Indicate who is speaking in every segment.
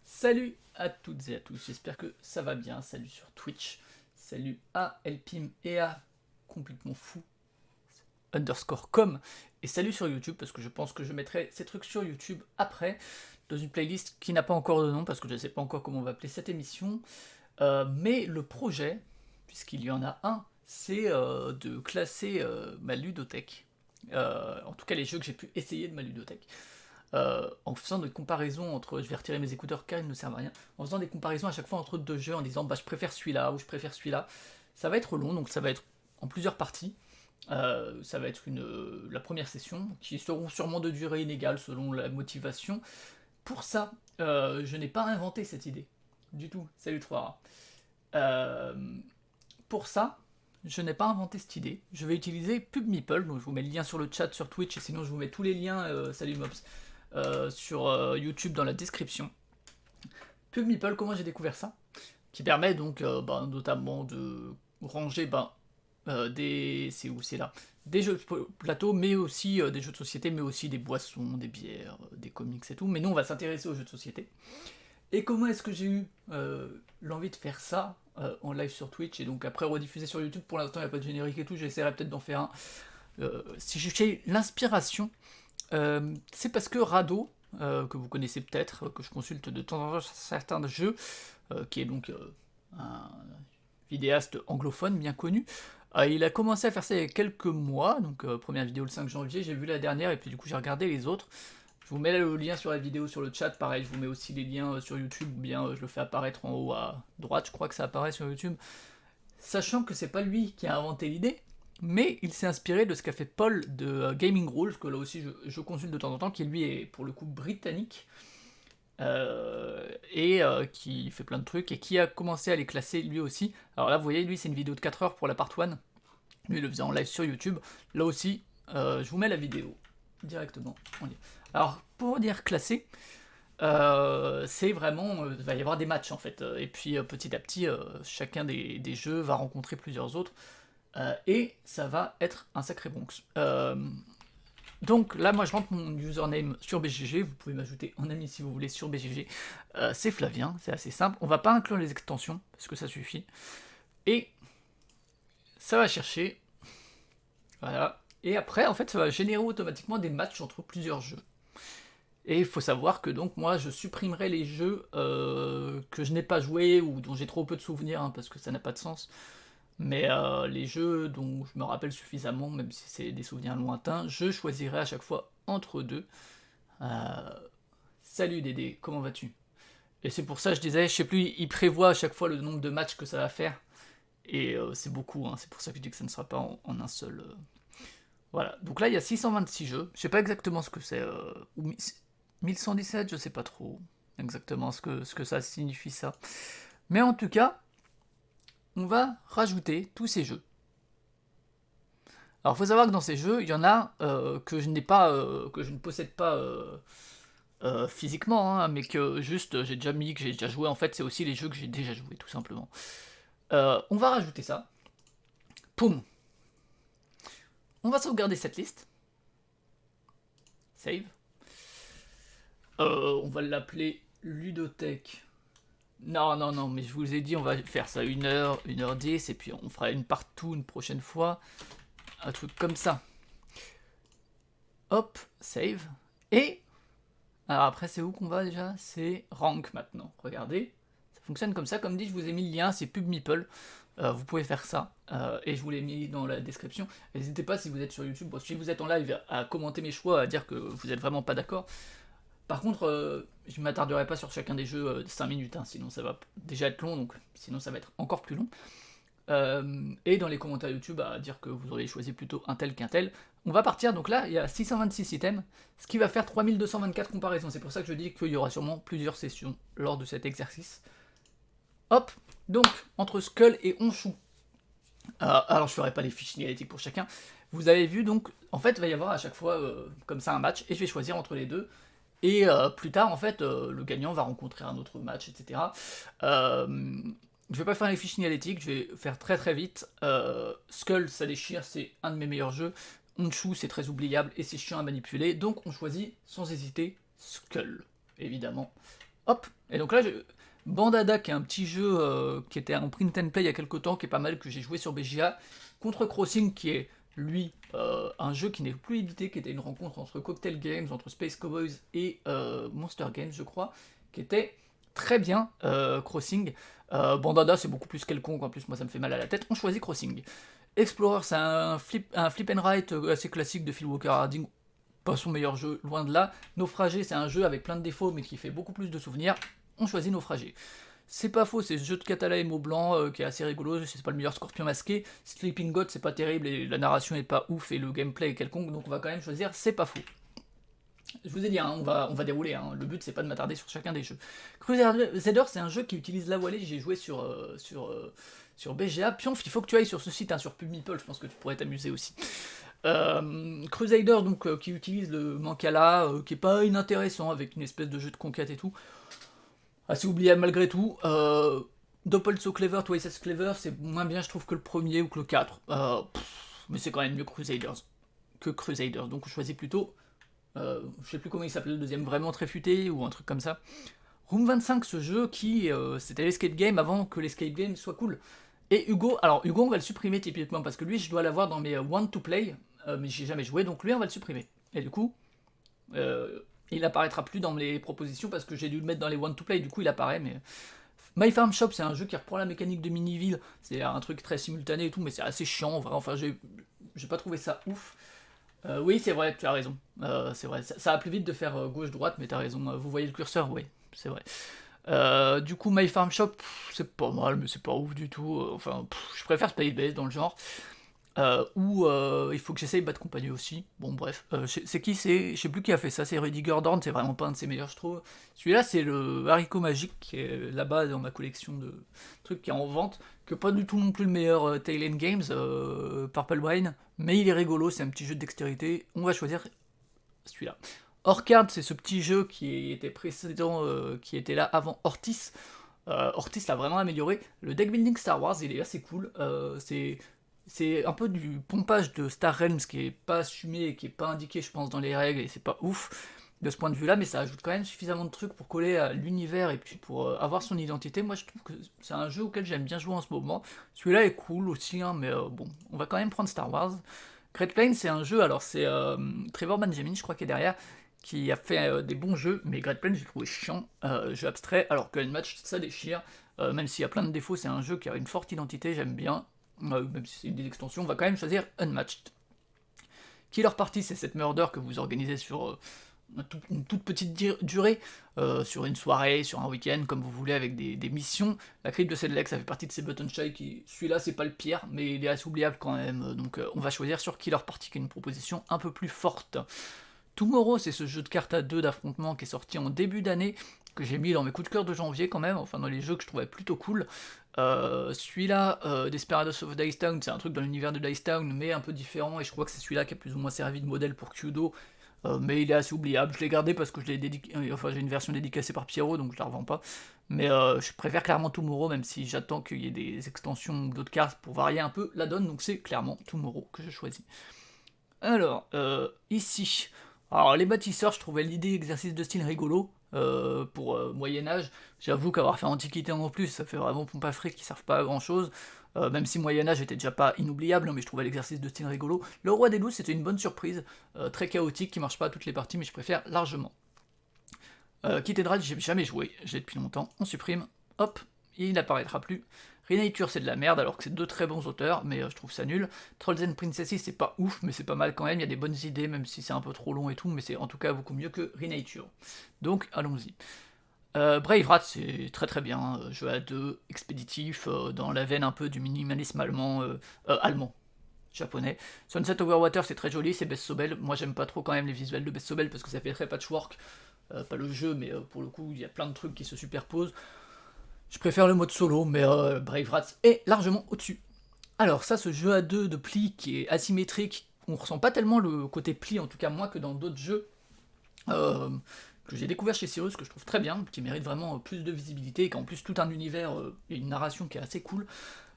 Speaker 1: Salut à toutes et à tous, j'espère que ça va bien. Salut sur Twitch, salut à Elpim et à complètement fou _com, et salut sur YouTube, parce que je pense que je mettrai ces trucs sur YouTube après, dans une playlist qui n'a pas encore de nom, parce que je ne sais pas encore comment on va appeler cette émission. Mais le projet, puisqu'il y en a un, c'est de classer ma ludothèque, en tout cas les jeux que j'ai pu essayer de ma ludothèque, en faisant des comparaisons entre, je vais retirer mes écouteurs car ils ne servent à rien, en faisant des comparaisons à chaque fois entre deux jeux, en disant bah je préfère celui-là ou je préfère celui-là. Ça va être long, donc ça va être en plusieurs parties. Ça va être la première session, qui seront sûrement de durée inégale selon la motivation. Pour ça, je n'ai pas inventé cette idée du tout. Salut 3. Pour ça, je n'ai pas inventé cette idée. Je vais utiliser PubMeeple, donc je vous mets le lien sur le chat sur Twitch, et sinon je vous mets tous les liens, salut Mobs, sur YouTube dans la description. PubMeeple, comment j'ai découvert ça? Qui permet donc notamment de ranger c'est où, c'est là, des jeux de plateau, mais aussi des jeux de société, mais aussi des boissons, des bières, des comics et tout. Mais nous on va s'intéresser aux jeux de société. Et comment est-ce que j'ai eu l'envie de faire ça en live sur Twitch, et donc après rediffuser sur YouTube? Pour l'instant il n'y a pas de générique et tout, j'essaierai peut-être d'en faire un. Si j'ai l'inspiration, c'est parce que Rado, que vous connaissez peut-être, que je consulte de temps en temps sur certains jeux, qui est donc un vidéaste anglophone bien connu, il a commencé à faire ça il y a quelques mois, donc première vidéo le 5 janvier, j'ai vu la dernière, et puis du coup j'ai regardé les autres. Je vous mets le lien sur la vidéo sur le chat, pareil, je vous mets aussi les liens sur YouTube, ou bien je le fais apparaître en haut à droite, je crois que ça apparaît sur YouTube. Sachant que c'est pas lui qui a inventé l'idée, mais il s'est inspiré de ce qu'a fait Paul de Gaming Rules, que là aussi je consulte de temps en temps, qui lui est pour le coup britannique, et qui fait plein de trucs, et qui a commencé à les classer lui aussi. Alors là vous voyez, lui c'est une vidéo de 4 heures pour la part 1, lui il le faisait en live sur YouTube, là aussi je vous mets la vidéo directement en lien. Alors pour dire classer, c'est vraiment, il va y avoir des matchs en fait, et puis petit à petit chacun des jeux va rencontrer plusieurs autres, et ça va être un sacré Bronx. Donc là moi je rentre mon username sur BGG, vous pouvez m'ajouter en ami si vous voulez sur BGG, c'est Flavien, c'est assez simple, on va pas inclure les extensions parce que ça suffit, et ça va chercher, voilà, et après en fait ça va générer automatiquement des matchs entre plusieurs jeux. Et il faut savoir que donc moi je supprimerai les jeux que je n'ai pas joué ou dont j'ai trop peu de souvenirs, hein, parce que ça n'a pas de sens. Mais les jeux dont je me rappelle suffisamment, même si c'est des souvenirs lointains, je choisirai à chaque fois entre deux. Salut Dédé, comment vas-tu? Et c'est pour ça que je disais, je sais plus, il prévoit à chaque fois le nombre de matchs que ça va faire. Et c'est beaucoup, hein, c'est pour ça que je dis que ça ne sera pas en un seul... Voilà, donc là il y a 626 jeux, je sais pas exactement ce que c'est, 1117, je sais pas trop exactement ce que ça signifie ça. Mais en tout cas, on va rajouter tous ces jeux. Alors il faut savoir que dans ces jeux, il y en a que je ne possède pas physiquement, hein, mais que juste j'ai déjà mis, que j'ai déjà joué. En fait, c'est aussi les jeux que j'ai déjà joué, tout simplement. On va rajouter ça. Poum. On va sauvegarder cette liste. Save. On va l'appeler ludothèque. Non, mais je vous ai dit, on va faire ça 1h, 1h10, et puis on fera une partout une prochaine fois. Un truc comme ça. Hop, save. Et, alors après c'est où qu'on va déjà? C'est rank maintenant, regardez. Ça fonctionne comme ça, comme dit, je vous ai mis le lien, c'est PubMeeple. Vous pouvez faire ça, et je vous l'ai mis dans la description. N'hésitez pas si vous êtes sur YouTube, si vous êtes en live, à commenter mes choix, à dire que vous êtes vraiment pas d'accord. Par contre, je ne m'attarderai pas sur chacun des jeux de 5 minutes, hein, sinon ça va déjà être long, donc sinon ça va être encore plus long. Et dans les commentaires YouTube, à dire que vous auriez choisi plutôt un tel qu'un tel. On va partir, donc là, il y a 626 items, ce qui va faire 3224 comparaisons. C'est pour ça que je dis qu'il y aura sûrement plusieurs sessions lors de cet exercice. Hop, donc, entre Skull et Honshu. Alors, je ferai pas les fiches signalétiques pour chacun. Vous avez vu, donc, en fait, il va y avoir à chaque fois, comme ça, un match, et je vais choisir entre les deux. Et plus tard, en fait, le gagnant va rencontrer un autre match, etc. Je vais pas faire les fiches signalétiques, je vais faire très très vite. Skull, ça déchire, c'est un de mes meilleurs jeux. Honshu, c'est très oubliable et c'est chiant à manipuler, donc on choisit sans hésiter Skull, évidemment. Hop, et donc là, Bandada, qui est un petit jeu qui était en print and play il y a quelques temps, qui est pas mal, que j'ai joué sur BGA, contre Crossing, qui est, lui, un jeu qui n'est plus édité, qui était une rencontre entre Cocktail Games, entre Space Cowboys et Monster Games, je crois, qui était très bien, Crossing. Bandada, c'est beaucoup plus quelconque, en plus, moi, ça me fait mal à la tête. On choisit Crossing. Explorer, c'est un flip and write assez classique de Phil Walker Harding, pas son meilleur jeu, loin de là. Naufragé, c'est un jeu avec plein de défauts, mais qui fait beaucoup plus de souvenirs. On choisit Naufragé. C'est pas faux, c'est ce jeu de Catala et mots blancs qui est assez rigolo, c'est pas le meilleur Scorpion masqué. Sleeping God, c'est pas terrible, et la narration est pas ouf, et le gameplay est quelconque, donc on va quand même choisir C'est pas faux. Je vous ai dit, hein, on va dérouler, hein. Le but c'est pas de m'attarder sur chacun des jeux. Crusader, c'est un jeu qui utilise la Wally, j'ai joué sur BGA. Pionf, il faut que tu ailles sur ce site, hein, sur PubMeeple, je pense que tu pourrais t'amuser aussi. Crusader, donc, qui utilise le Mancala, qui est pas inintéressant, avec une espèce de jeu de conquête et tout. Assez oubliable malgré tout. Doppel So Clever, Twice as Clever, c'est moins bien je trouve que le premier ou que le 4. Mais c'est quand même mieux que Crusaders. Donc on choisit plutôt, je sais plus comment il s'appelait le deuxième, vraiment très futé ou un truc comme ça. Room 25, ce jeu qui, c'était l'escape game avant que l'escape game soit cool. Et Hugo, alors Hugo on va le supprimer typiquement parce que lui je dois l'avoir dans mes want to play, mais j'ai jamais joué, donc lui on va le supprimer. Et du coup, il apparaîtra plus dans les propositions parce que j'ai dû le mettre dans les want to play, du coup il apparaît, mais... My Farm Shop, c'est un jeu qui reprend la mécanique de Miniville, c'est un truc très simultané et tout, mais c'est assez chiant en vrai, enfin j'ai pas trouvé ça ouf. Oui, c'est vrai, tu as raison, c'est vrai, ça va plus vite de faire gauche-droite, mais t'as raison, vous voyez le curseur, oui, c'est vrai. Du coup, My Farm Shop, c'est pas mal, mais c'est pas ouf du tout, enfin, je préfère Space Base dans le genre. Ou il faut que j'essaye Bad Company aussi. Bon, bref. C'est qui c'est? Je sais plus qui a fait ça. C'est Rudiger Dorn. C'est vraiment pas un de ses meilleurs, je trouve. Celui-là, c'est le haricot magique qui est là-bas dans ma collection de trucs qui est en vente. Que pas du tout non plus le meilleur Tail End Games, Purple Brain. Mais il est rigolo. C'est un petit jeu de dextérité. On va choisir celui-là. Orchard, c'est ce petit jeu qui était précédent, qui était là avant Ortis. Ortis l'a vraiment amélioré. Le deck building Star Wars, il est assez cool. C'est un peu du pompage de Star Realms qui est pas assumé et qui est pas indiqué, je pense, dans les règles, et c'est pas ouf de ce point de vue-là, mais ça ajoute quand même suffisamment de trucs pour coller à l'univers et puis pour avoir son identité. Moi, je trouve que c'est un jeu auquel j'aime bien jouer en ce moment. Celui-là est cool aussi, hein, mais bon, on va quand même prendre Star Wars. Great Plains, c'est un jeu, alors c'est Trevor Benjamin, je crois, qui est derrière, qui a fait des bons jeux, mais Great Plains, j'ai trouvé chiant, jeu abstrait, alors que Unmatched, ça déchire. Même s'il y a plein de défauts, c'est un jeu qui a une forte identité, j'aime bien. Même si c'est une des extensions, on va quand même choisir Unmatched. Killer Party, c'est cette murder que vous organisez sur une toute petite durée, sur une soirée, sur un week-end, comme vous voulez, avec des missions. La crypte de Sedlec, ça fait partie de ces button shy qui, celui-là, c'est pas le pire, mais il est assez oubliable quand même. Donc on va choisir sur Killer Party, qui est une proposition un peu plus forte. Tomorrow, c'est ce jeu de cartes à 2 d'affrontement qui est sorti en début d'année, que j'ai mis dans mes coups de cœur de janvier quand même, enfin dans les jeux que je trouvais plutôt cool. Celui-là, Desperados of Dice Town, c'est un truc dans l'univers de Dice Town, mais un peu différent, et je crois que c'est celui-là qui a plus ou moins servi de modèle pour Kudo, mais il est assez oubliable. Je l'ai gardé parce que j'ai une version dédicacée par Pierrot, donc je la revends pas. Mais je préfère clairement Tomorrow, même si j'attends qu'il y ait des extensions d'autres cartes pour varier un peu la donne, donc c'est clairement Tomorrow que je choisis. Alors, ici, alors les bâtisseurs, je trouvais l'idée exercice de style rigolo, pour Moyen-Âge. J'avoue qu'avoir fait Antiquité en plus, ça fait vraiment pompe à fric qui servent pas à grand chose. Même si Moyen-Âge était déjà pas inoubliable, hein, mais je trouvais l'exercice de style rigolo. Le Roi des Loups, c'était une bonne surprise, très chaotique, qui marche pas à toutes les parties, mais je préfère largement. Cathedral, j'ai jamais joué, j'ai depuis longtemps. On supprime, hop, il n'apparaîtra plus. Renature, c'est de la merde, alors que c'est deux très bons auteurs, mais je trouve ça nul. Trolls and Princesses, c'est pas ouf, mais c'est pas mal quand même, il y a des bonnes idées, même si c'est un peu trop long et tout, mais c'est en tout cas beaucoup mieux que Renature. Donc, allons-y. Brave Rat, c'est très très bien, jeu à deux, expéditif, dans la veine un peu du minimalisme allemand, japonais. Sunset Over Water, c'est très joli, c'est Best Sobel. Moi, j'aime pas trop quand même les visuels de Best Sobel parce que ça fait très patchwork. Pas le jeu, mais pour le coup, il y a plein de trucs qui se superposent. Je préfère le mode solo, mais Brave Rats est largement au-dessus. Alors ça, ce jeu à deux de pli qui est asymétrique, on ressent pas tellement le côté pli, en tout cas moins que dans d'autres jeux, que j'ai découvert chez Cyrus, que je trouve très bien, qui mérite vraiment plus de visibilité, et qui a en plus tout un univers et une narration qui est assez cool.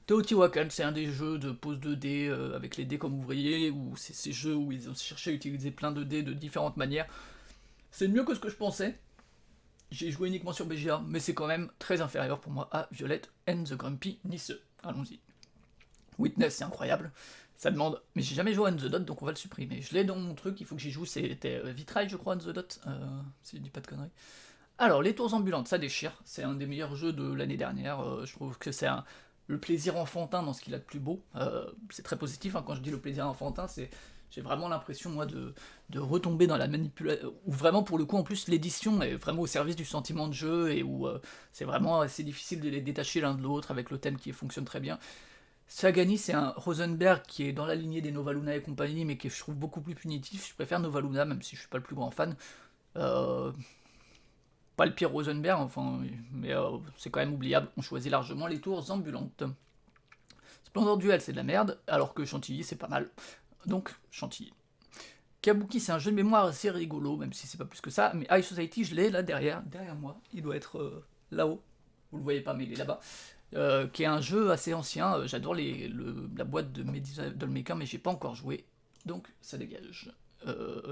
Speaker 1: Teotihuacan, c'est un des jeux de pose 2D avec les dés comme ouvriers, où c'est ces jeux où ils ont cherché à utiliser plein de dés de différentes manières. C'est mieux que ce que je pensais. J'ai joué uniquement sur BGA, mais c'est quand même très inférieur pour moi à Violet and the Grumpy Nice. Allons-y. Witness, c'est incroyable. Ça demande... Mais j'ai jamais joué à On the Dot, donc on va le supprimer. Je l'ai dans mon truc, il faut que j'y joue. C'était Vitrail, je crois, On the Dot, si je dis pas de conneries. Alors, les tours ambulantes, ça déchire. C'est un des meilleurs jeux de l'année dernière. Je trouve que c'est le plaisir enfantin dans ce qu'il a de plus beau. C'est très positif, hein, quand je dis le plaisir enfantin, j'ai vraiment l'impression, moi, de retomber dans la manipulation, où vraiment, pour le coup, en plus, l'édition est vraiment au service du sentiment de jeu, et où c'est vraiment assez difficile de les détacher l'un de l'autre, avec le thème qui fonctionne très bien. Sagani, c'est un Rosenberg qui est dans la lignée des Nova Luna et compagnie, mais qui je trouve beaucoup plus punitif. Je préfère Nova Luna, même si je suis pas le plus grand fan. Pas le pire Rosenberg, enfin, mais c'est quand même oubliable. On choisit largement les tours ambulantes. Splendor Duel, c'est de la merde, alors que Chantilly, c'est pas mal. Donc, Chantilly. Kabuki, c'est un jeu de mémoire assez rigolo, même si c'est pas plus que ça. Mais High Society, je l'ai là derrière moi. Il doit être là-haut. Vous le voyez pas, mais il est là-bas. Qui est un jeu assez ancien. J'adore la boîte de Dolmeca, mais j'ai pas encore joué. Donc, ça dégage.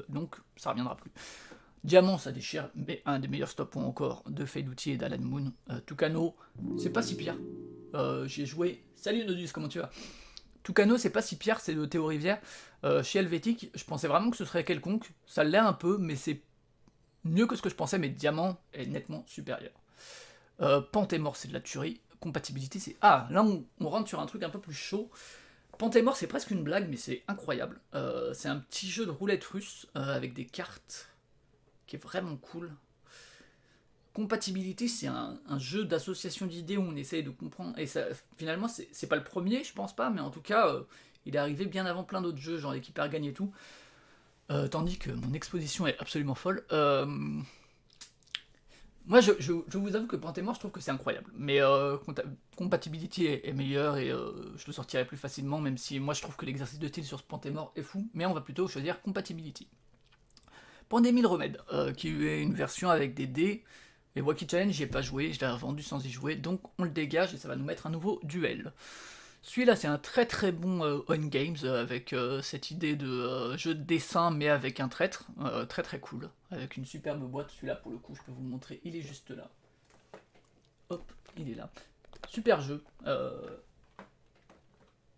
Speaker 1: Donc, ça reviendra plus. Diamant, ça déchire, mais un des meilleurs stop-on encore de Fade-Outil et d'Alan Moon. Tucano, c'est pas si pire. J'y ai joué. Salut Nodus, comment tu vas? Tucano, c'est pas si pire, c'est de Théo Rivière. Chez Helvétique, je pensais vraiment que ce serait quelconque. Ça l'est un peu, mais c'est mieux que ce que je pensais, mais Diamant est nettement supérieur. Pantémort, c'est de la tuerie. Compatibilité, c'est... Ah, là on rentre sur un truc un peu plus chaud. Pantémort, c'est presque une blague, mais c'est incroyable. C'est un petit jeu de roulette russe avec des cartes qui est vraiment cool. Compatibilité, c'est un jeu d'association d'idées où on essaye de comprendre. Et ça, finalement, c'est pas le premier, je pense pas, mais en tout cas, il est arrivé bien avant plein d'autres jeux, genre l'équipe Ergan et tout. Tandis que mon exposition est absolument folle. Moi, je vous avoue que Pantémort, je trouve que c'est incroyable. Mais Compatibility est meilleur et je le sortirai plus facilement, même si moi je trouve que l'exercice de style sur ce Pantémort est fou. Mais on va plutôt choisir Compatibility. Pandémie le remède, qui est une version avec des dés. Et Wacky Challenge, j'y ai pas joué, je l'ai revendu sans y jouer, donc on le dégage et ça va nous mettre un nouveau duel. Celui-là, c'est un très très bon on games avec cette idée de jeu de dessin mais avec un traître, très très cool, avec une superbe boîte. Celui-là, pour le coup, je peux vous montrer, il est juste là. Hop, il est là. Super jeu.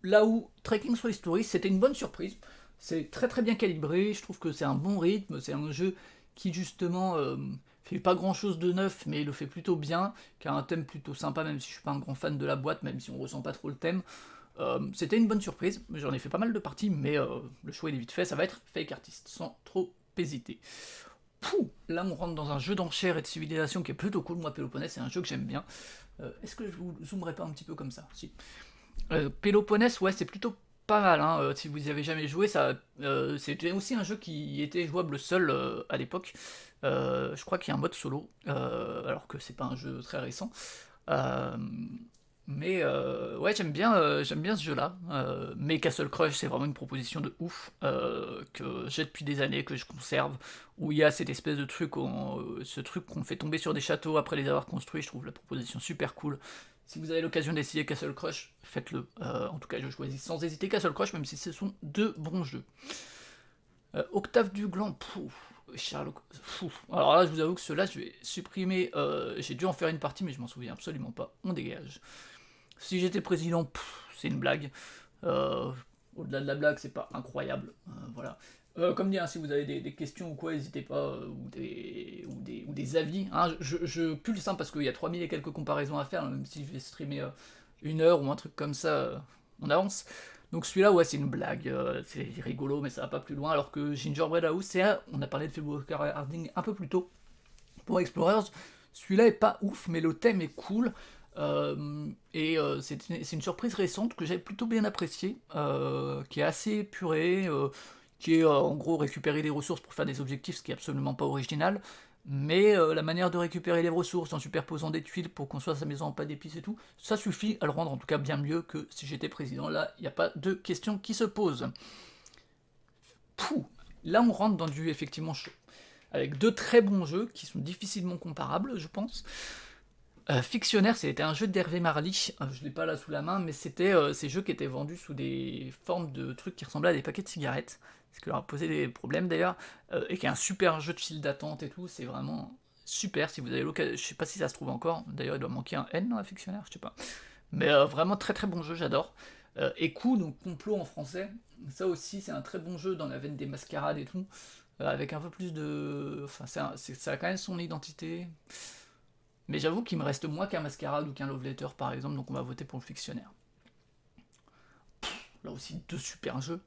Speaker 1: Là où Trekking Through History, c'était une bonne surprise. C'est très très bien calibré, je trouve que c'est un bon rythme, c'est un jeu qui justement fait pas grand chose de neuf, mais il le fait plutôt bien, qui a un thème plutôt sympa, même si je suis pas un grand fan de la boîte, même si on ressent pas trop le thème. C'était une bonne surprise, j'en ai fait pas mal de parties, mais le choix il est vite fait, ça va être Fake Artist, sans trop hésiter. Pouh, là on rentre dans un jeu d'enchères et de civilisation qui est plutôt cool. Moi, Péloponnèse, c'est un jeu que j'aime bien. Est-ce que je vous zoomerai pas un petit peu comme ça? Si. Péloponnèse, ouais, c'est plutôt pas mal, hein. Si vous y avez jamais joué, c'était aussi un jeu qui était jouable seul à l'époque. Je crois qu'il y a un mode solo, alors que c'est pas un jeu très récent. Mais ouais, j'aime bien ce jeu-là. Mais Castle Crush, c'est vraiment une proposition de ouf que j'ai depuis des années, que je conserve, où il y a cette espèce de truc, ce truc qu'on fait tomber sur des châteaux après les avoir construits. Je trouve la proposition super cool. Si vous avez l'occasion d'essayer Castle Crush, faites-le. En tout cas, je choisis sans hésiter Castle Crush, même si ce sont deux bons jeux. Octave du Gland, Sherlock. Alors là, je vous avoue que ceux-là, je vais supprimer. J'ai dû en faire une partie, mais je m'en souviens absolument pas. On dégage. Si j'étais président, c'est une blague. Au-delà de la blague, c'est pas incroyable. Voilà. Comme dit, hein, si vous avez des questions ou quoi, n'hésitez pas, ou des avis. Hein, je pulse parce qu'il y a 3000 et quelques comparaisons à faire, même si je vais streamer 1 heure ou un truc comme ça, on avance. Donc celui-là, ouais, c'est une blague, c'est rigolo, mais ça va pas plus loin, alors que Gingerbread House, on a parlé de Philip Harding un peu plus tôt pour Explorers. Celui-là est pas ouf, mais le thème est cool. C'est une surprise récente que j'ai plutôt bien appréciée, qui est assez épurée, qui est en gros récupérer des ressources pour faire des objectifs, ce qui est absolument pas original, mais la manière de récupérer les ressources en superposant des tuiles pour construire sa maison en pas d'épices et tout, ça suffit à le rendre en tout cas bien mieux que si j'étais président. Là, il n'y a pas de question qui se pose. Là on rentre dans du effectivement chaud, avec deux très bons jeux qui sont difficilement comparables, je pense. Fictionnaire, c'était un jeu d'Hervé Marly, je l'ai pas là sous la main, mais c'était ces jeux qui étaient vendus sous des formes de trucs qui ressemblaient à des paquets de cigarettes, ce qui leur a posé des problèmes d'ailleurs, et qui est un super jeu de file d'attente et tout, c'est vraiment super si vous avez l'occasion, je sais pas si ça se trouve encore, d'ailleurs il doit manquer un N dans la Fictionnaire, je sais pas. Mais vraiment très très bon jeu, j'adore. Et Coup, donc complot en français, ça aussi c'est un très bon jeu dans la veine des mascarades et tout, avec un peu plus de... Enfin ça a quand même son identité. Mais j'avoue qu'il me reste moins qu'un Mascarade ou qu'un Love Letter par exemple, donc on va voter pour le Fictionnaire. Là aussi, deux super jeux.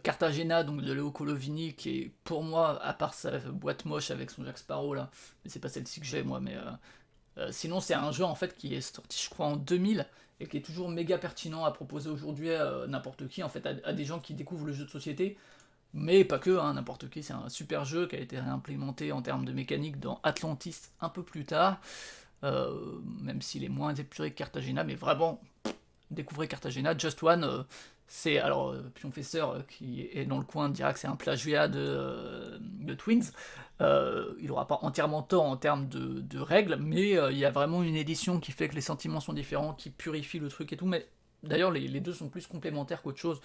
Speaker 1: Cartagena, donc de Leo Colovini, qui est pour moi, à part sa boîte moche avec son Jack Sparrow là, mais c'est pas celle-ci que j'ai moi, mais sinon c'est un jeu en fait qui est sorti je crois en 2000 et qui est toujours méga pertinent à proposer aujourd'hui à n'importe qui, en fait, à des gens qui découvrent le jeu de société, mais pas que, hein, n'importe qui, c'est un super jeu qui a été réimplémenté en termes de mécanique dans Atlantis un peu plus tard, même s'il est moins épuré que Cartagena, mais vraiment, découvrez Cartagena. Just One, c'est, alors, Pionfesseur, qui est dans le coin, dira que c'est un plagiat de Twins. Il n'aura pas entièrement tort en termes de règles, mais il y a vraiment une édition qui fait que les sentiments sont différents, qui purifie le truc et tout, mais d'ailleurs les deux sont plus complémentaires qu'autre chose.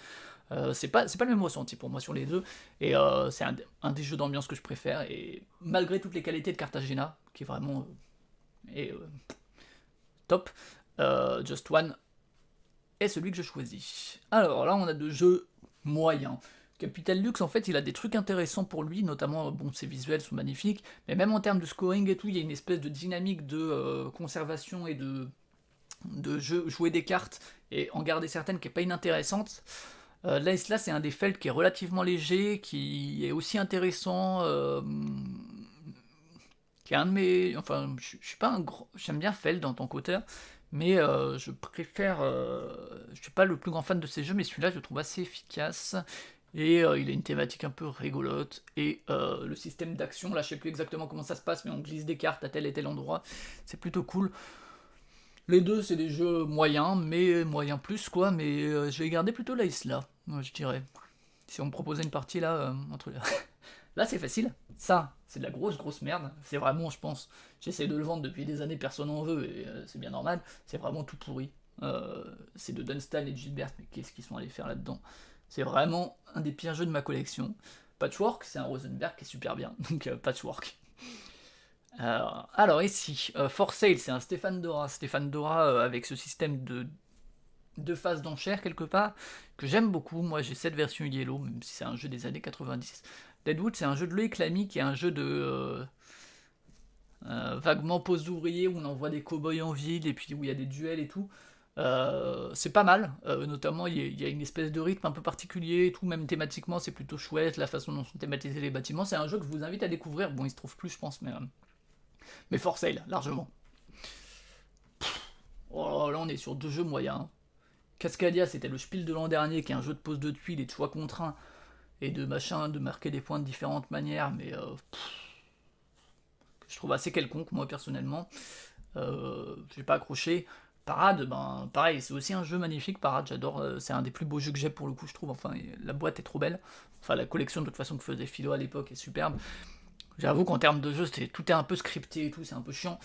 Speaker 1: C'est pas le même ressenti pour moi sur les deux, et c'est un des jeux d'ambiance que je préfère, et malgré toutes les qualités de Cartagena, qui est vraiment est, top, Just One est celui que je choisis. Alors là, on a deux jeux moyens. Capital Lux, en fait, il a des trucs intéressants pour lui, notamment, bon, ses visuels sont magnifiques, mais même en termes de scoring et tout, il y a une espèce de dynamique de conservation et de jouer des cartes et en garder certaines qui est pas inintéressante. Là, c'est un des Feld qui est relativement léger, qui est aussi intéressant, qui est un de mes... Enfin, je suis pas un gros... J'aime bien Feld en tant qu'auteur, mais je préfère... je suis pas le plus grand fan de ces jeux, mais celui-là, je le trouve assez efficace. Et il a une thématique un peu rigolote. Et le système d'action, là, je sais plus exactement comment ça se passe, mais on glisse des cartes à tel et tel endroit. C'est plutôt cool. Les deux, c'est des jeux moyens, mais moyens plus, quoi. Mais je vais garder plutôt la Isla, moi, je dirais. Si on me proposait une partie, là, entre... Là, c'est facile. Ça, c'est de la grosse, grosse merde. C'est vraiment, je pense, j'essaie de le vendre depuis des années, personne n'en veut, et c'est bien normal. C'est vraiment tout pourri. C'est de Dunstan et de Gilbert, mais qu'est-ce qu'ils sont allés faire là-dedans? C'est vraiment un des pires jeux de ma collection. Patchwork, c'est un Rosenberg qui est super bien, donc Patchwork. Alors ici, For Sale, c'est un Stéphane Dora. Stéphane Dora avec ce système de phase d'enchère quelque part, que j'aime beaucoup. Moi j'ai cette version Yellow, même si c'est un jeu des années 90. Deadwood, c'est un jeu de Loïc Lamy, qui est un jeu de vaguement pose d'ouvrier, où on envoie des cow-boys en ville, et puis où il y a des duels et tout. C'est pas mal, notamment il y a une espèce de rythme un peu particulier et tout, même thématiquement c'est plutôt chouette, la façon dont sont thématisés les bâtiments. C'est un jeu que je vous invite à découvrir. Bon, il se trouve plus, je pense, mais For Sale, largement. Oh, là on est sur deux jeux moyens. Cascadia, c'était le Spiel de l'an dernier, qui est un jeu de pose de tuiles et de choix contraints, et de machin, de marquer des points de différentes manières, mais je trouve assez quelconque, moi, personnellement. J'ai pas accroché. Parade, ben pareil, c'est aussi un jeu magnifique, Parade, j'adore, c'est un des plus beaux jeux que j'ai pour le coup, je trouve, enfin, la boîte est trop belle. Enfin, la collection, de toute façon, que faisait Philo à l'époque est superbe. J'avoue qu'en termes de jeu, tout est un peu scripté et tout, c'est un peu chiant.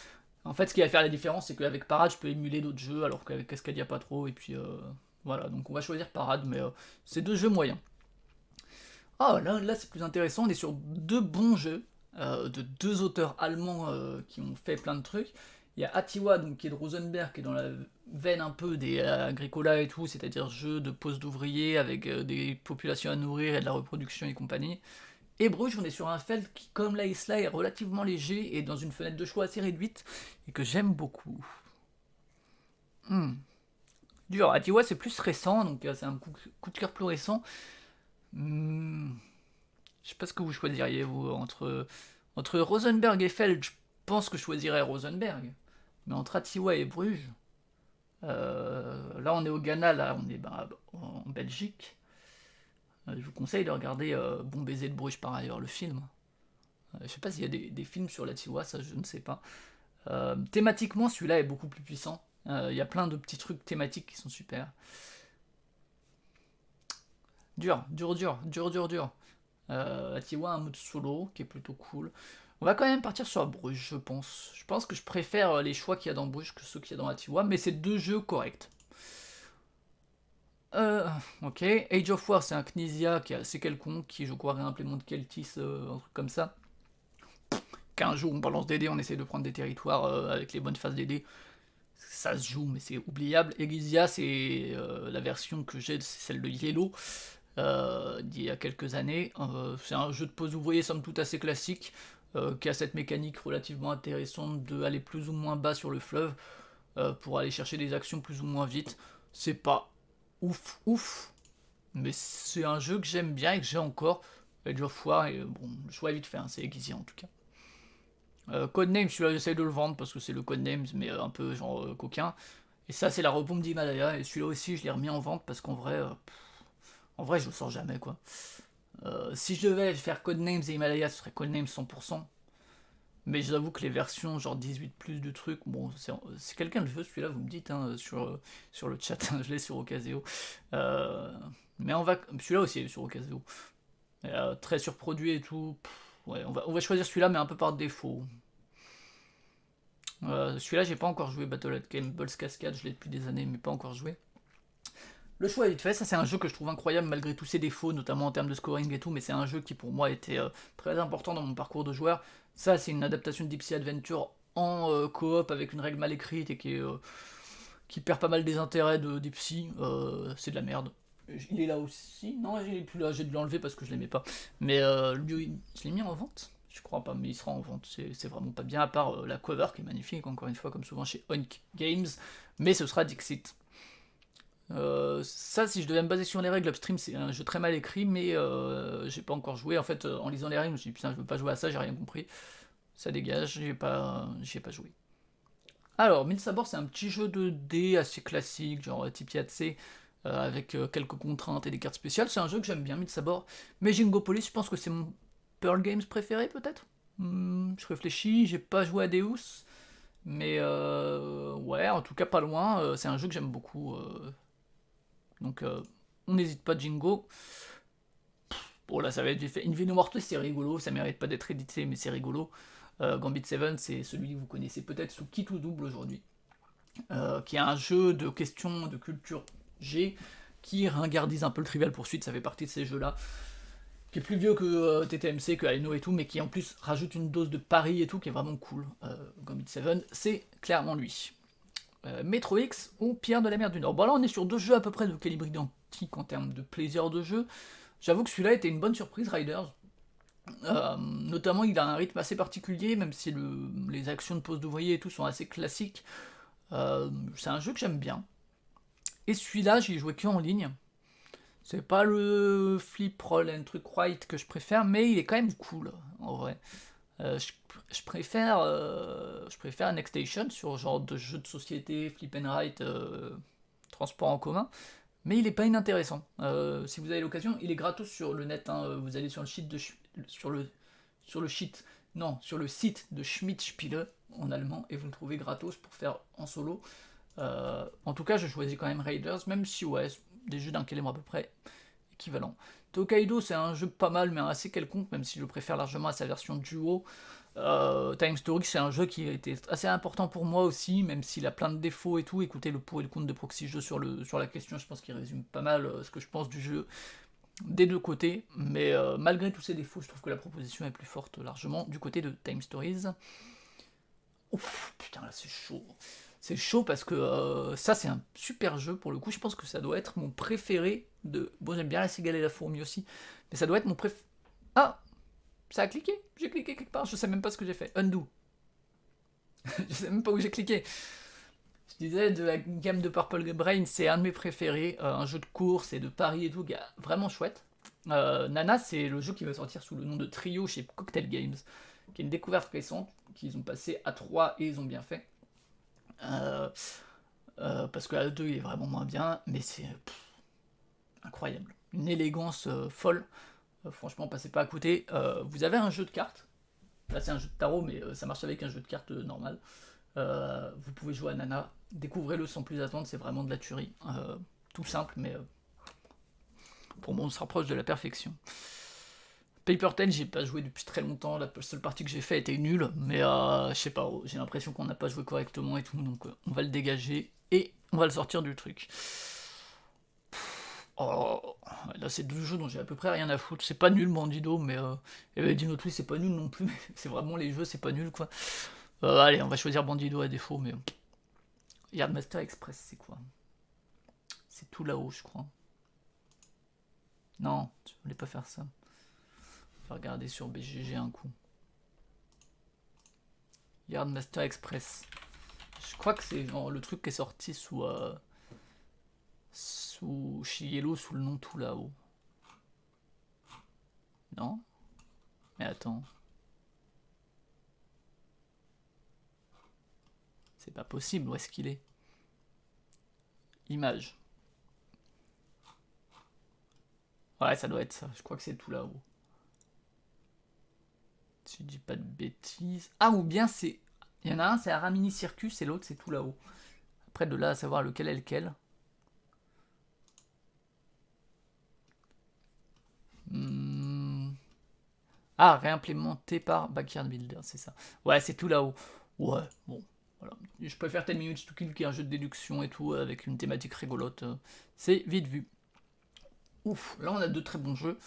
Speaker 1: En fait, ce qui va faire la différence, c'est qu'avec Parade, je peux émuler d'autres jeux, alors qu'avec Cascadia, pas trop, et puis voilà, donc on va choisir Parade, mais c'est deux jeux moyens. Ah, là c'est plus intéressant, on est sur deux bons jeux, de deux auteurs allemands qui ont fait plein de trucs. Il y a Atiwa, donc, qui est de Rosenberg, qui est dans la veine un peu des Agricola et tout, c'est-à-dire jeu de poste d'ouvriers avec des populations à nourrir et de la reproduction et compagnie. Et Bruges, on est sur un feld qui, comme la Isla, est relativement léger et dans une fenêtre de choix assez réduite, et que j'aime beaucoup. Hmm. Dur, Atiwa c'est plus récent, donc c'est un coup de cœur plus récent. Hmm. Je sais pas ce que vous choisiriez, vous, entre Rosenberg et Feld. Je pense que je choisirais Rosenberg. Mais entre Atiwa et Bruges, là on est au Ghana, là on est en Belgique. Je vous conseille de regarder Bon baiser de Bruges par ailleurs, le film. Je sais pas s'il y a des films sur l'Atiwa, ça je ne sais pas. Thématiquement, celui-là est beaucoup plus puissant. Il y a plein de petits trucs thématiques qui sont super. Dur, dur, dur, dur, dur, dur. Atiwa a un mode solo qui est plutôt cool. On va quand même partir sur Bruges, je pense. Je pense que je préfère les choix qu'il y a dans Bruges que ceux qu'il y a dans Atiwa, mais c'est deux jeux corrects. Ok. Age of War, c'est un Knizia qui est assez quelconque, qui je crois réimplémente Keltis, un truc comme ça. Qu'un jour on balance des dés, on essaie de prendre des territoires avec les bonnes phases des dés. Ça se joue, mais c'est oubliable. Egizia, c'est la version que j'ai, c'est celle de Yellow, d'il y a quelques années. C'est un jeu de pose ouvrier, somme toute assez classique, qui a cette mécanique relativement intéressante de aller plus ou moins bas sur le fleuve pour aller chercher des actions plus ou moins vite. C'est pas ouf, mais c'est un jeu que j'aime bien et que j'ai encore. Age of War, et bon, le choix est vite fait, hein, c'est Egizia en tout cas. Codename, celui-là j'essaye de le vendre parce que c'est le Codename, mais un peu genre coquin. Et ça, c'est la repompe d'Himalaya, et celui-là aussi je l'ai remis en vente parce qu'en vrai, je le sors jamais quoi. Si je devais faire Codenames et Himalaya, ce serait Codenames 100%. Mais j'avoue que les versions genre 18 plus de trucs, bon, c'est quelqu'un le veut celui-là, vous me dites hein, sur le chat, je l'ai sur Ocaseo. Mais celui-là aussi est sur Ocaseo. Très surproduit et tout. Ouais, on va choisir celui-là, mais un peu par défaut. Celui-là, j'ai pas encore joué Battle at Campbell's Cascade, je l'ai depuis des années, mais pas encore joué. Le choix est vite fait, ça c'est un jeu que je trouve incroyable malgré tous ses défauts, notamment en termes de scoring et tout, mais c'est un jeu qui pour moi était très important dans mon parcours de joueur. Ça c'est une adaptation de Deep Sea Adventure en coop avec une règle mal écrite et qui perd pas mal des intérêts de Deep Sea, c'est de la merde. Il est là aussi. Non, il est plus là, j'ai dû l'enlever parce que je l'aimais pas. Mais lui, je l'ai mis en vente. Je crois pas, mais il sera en vente. C'est vraiment pas bien, à part la cover qui est magnifique, encore une fois, comme souvent chez Oink Games. Mais ce sera Dixit. Ça, si je devais me baser sur les règles, Upstream, c'est un jeu très mal écrit, mais j'ai pas encore joué. En fait, en lisant les règles, je me suis dit, putain, je veux pas jouer à ça, j'ai rien compris. Ça dégage, j'y ai pas joué. Alors, Milsabor, c'est un petit jeu de dés assez classique, genre type Yahtzee, avec quelques contraintes et des cartes spéciales. C'est un jeu que j'aime bien, Milsabor. Mais Jingopolis, je pense que c'est mon Pearl Games préféré, peut-être. Je réfléchis, j'ai pas joué à Deus, mais ouais, en tout cas pas loin. C'est un jeu que j'aime beaucoup. Donc, on n'hésite pas, Jingo. Bon, là, ça va être fait. Invino Mortis, c'est rigolo, ça mérite pas d'être édité, mais c'est rigolo. Gambit 7, c'est celui que vous connaissez peut-être sous Kit ou Double aujourd'hui. Qui est un jeu de questions de culture G, qui ringardise un peu le Trivial Pursuit, ça fait partie de ces jeux-là, qui est plus vieux que TTMC, que Aino et tout, mais qui en plus rajoute une dose de pari et tout, qui est vraiment cool. Gambit 7, c'est clairement lui. Metro X ou Pierre de la Mer du Nord. Bon là on est sur deux jeux à peu près de calibre identique en termes de plaisir de jeu. J'avoue que celui-là était une bonne surprise, Riders. Notamment il a un rythme assez particulier, même si les actions de pose d'ouvrier et tout sont assez classiques. C'est un jeu que j'aime bien. Et celui-là, j'y ai joué que en ligne. C'est pas le flip roll and truc right que je préfère, mais il est quand même cool, en vrai. Je préfère Next Station sur genre de jeu de société, flip and write, transport en commun, mais il est pas inintéressant. Si vous avez l'occasion, il est gratos sur le net. Hein, vous allez sur le site sur le site de Schmidt-Spiele en allemand et vous le trouvez gratos pour faire en solo. En tout cas, je choisis quand même Raiders, même si ouais, des jeux d'un calibre à peu près équivalent. Tokaido, c'est un jeu pas mal, mais assez quelconque, même si je le préfère largement à sa version duo. Time Story, c'est un jeu qui a été assez important pour moi aussi, même s'il a plein de défauts et tout. Écoutez le pour et le contre de Proxy Jeux sur la question, je pense qu'il résume pas mal ce que je pense du jeu des deux côtés. Mais malgré tous ces défauts, je trouve que la proposition est plus forte largement du côté de Time Stories. Ouf, putain, là c'est chaud. C'est chaud parce que ça c'est un super jeu pour le coup. Je pense que ça doit être mon préféré de. Bon, j'aime bien la cigale et la fourmi aussi, mais ça doit être mon préféré. Ah, ça a cliqué. J'ai cliqué quelque part. Je sais même pas ce que j'ai fait. Undo. Je sais même pas où j'ai cliqué. Je disais de la gamme de Purple Brain, c'est un de mes préférés. Un jeu de course et de paris et tout, vraiment chouette. Nana, c'est le jeu qui va sortir sous le nom de Trio chez Cocktail Games, qui est une découverte récente qu'ils ont passé à 3 et ils ont bien fait. Parce que à 2 il est vraiment moins bien, mais c'est incroyable. Une élégance folle. Franchement, passez pas à côté. Vous avez un jeu de cartes. Là, c'est un jeu de tarot, mais ça marche avec un jeu de cartes normal. Vous pouvez jouer à Nana. Découvrez-le sans plus attendre, c'est vraiment de la tuerie. Tout simple, mais pour moi, on se rapproche de la perfection. Paper Tail, j'ai pas joué depuis très longtemps, la seule partie que j'ai fait était nulle, mais je sais pas, j'ai l'impression qu'on n'a pas joué correctement et tout, donc on va le dégager et on va le sortir du truc. Oh, là c'est deux jeux dont j'ai à peu près rien à foutre, c'est pas nul Bandido, mais Dino Twist c'est pas nul non plus, c'est vraiment les jeux, c'est pas nul quoi. Allez, on va choisir Bandido à défaut, mais... Yardmaster Express, c'est quoi? C'est tout là-haut, je crois. Non, je voulais pas faire ça. On va regarder sur BGG un coup. Yardmaster Express. Je crois que c'est genre le truc qui est sorti chez Yellow sous le nom tout là-haut. Non? Mais attends. C'est pas possible, où est-ce qu'il est? Image. Ouais, ça doit être ça, je crois que c'est tout là-haut. Si je dis pas de bêtises. Ah, ou bien c'est... Il y en a un, c'est Aramini Circus, et l'autre, c'est tout là-haut. Après, de là à savoir lequel est lequel. Ah, réimplémenté par Backyard Builder, c'est ça. Ouais, c'est tout là-haut. Ouais, bon, voilà. Je préfère 10 Minutes to Kill qui est un jeu de déduction et tout, avec une thématique rigolote. C'est vite vu. Ouf, là on a deux très bons jeux.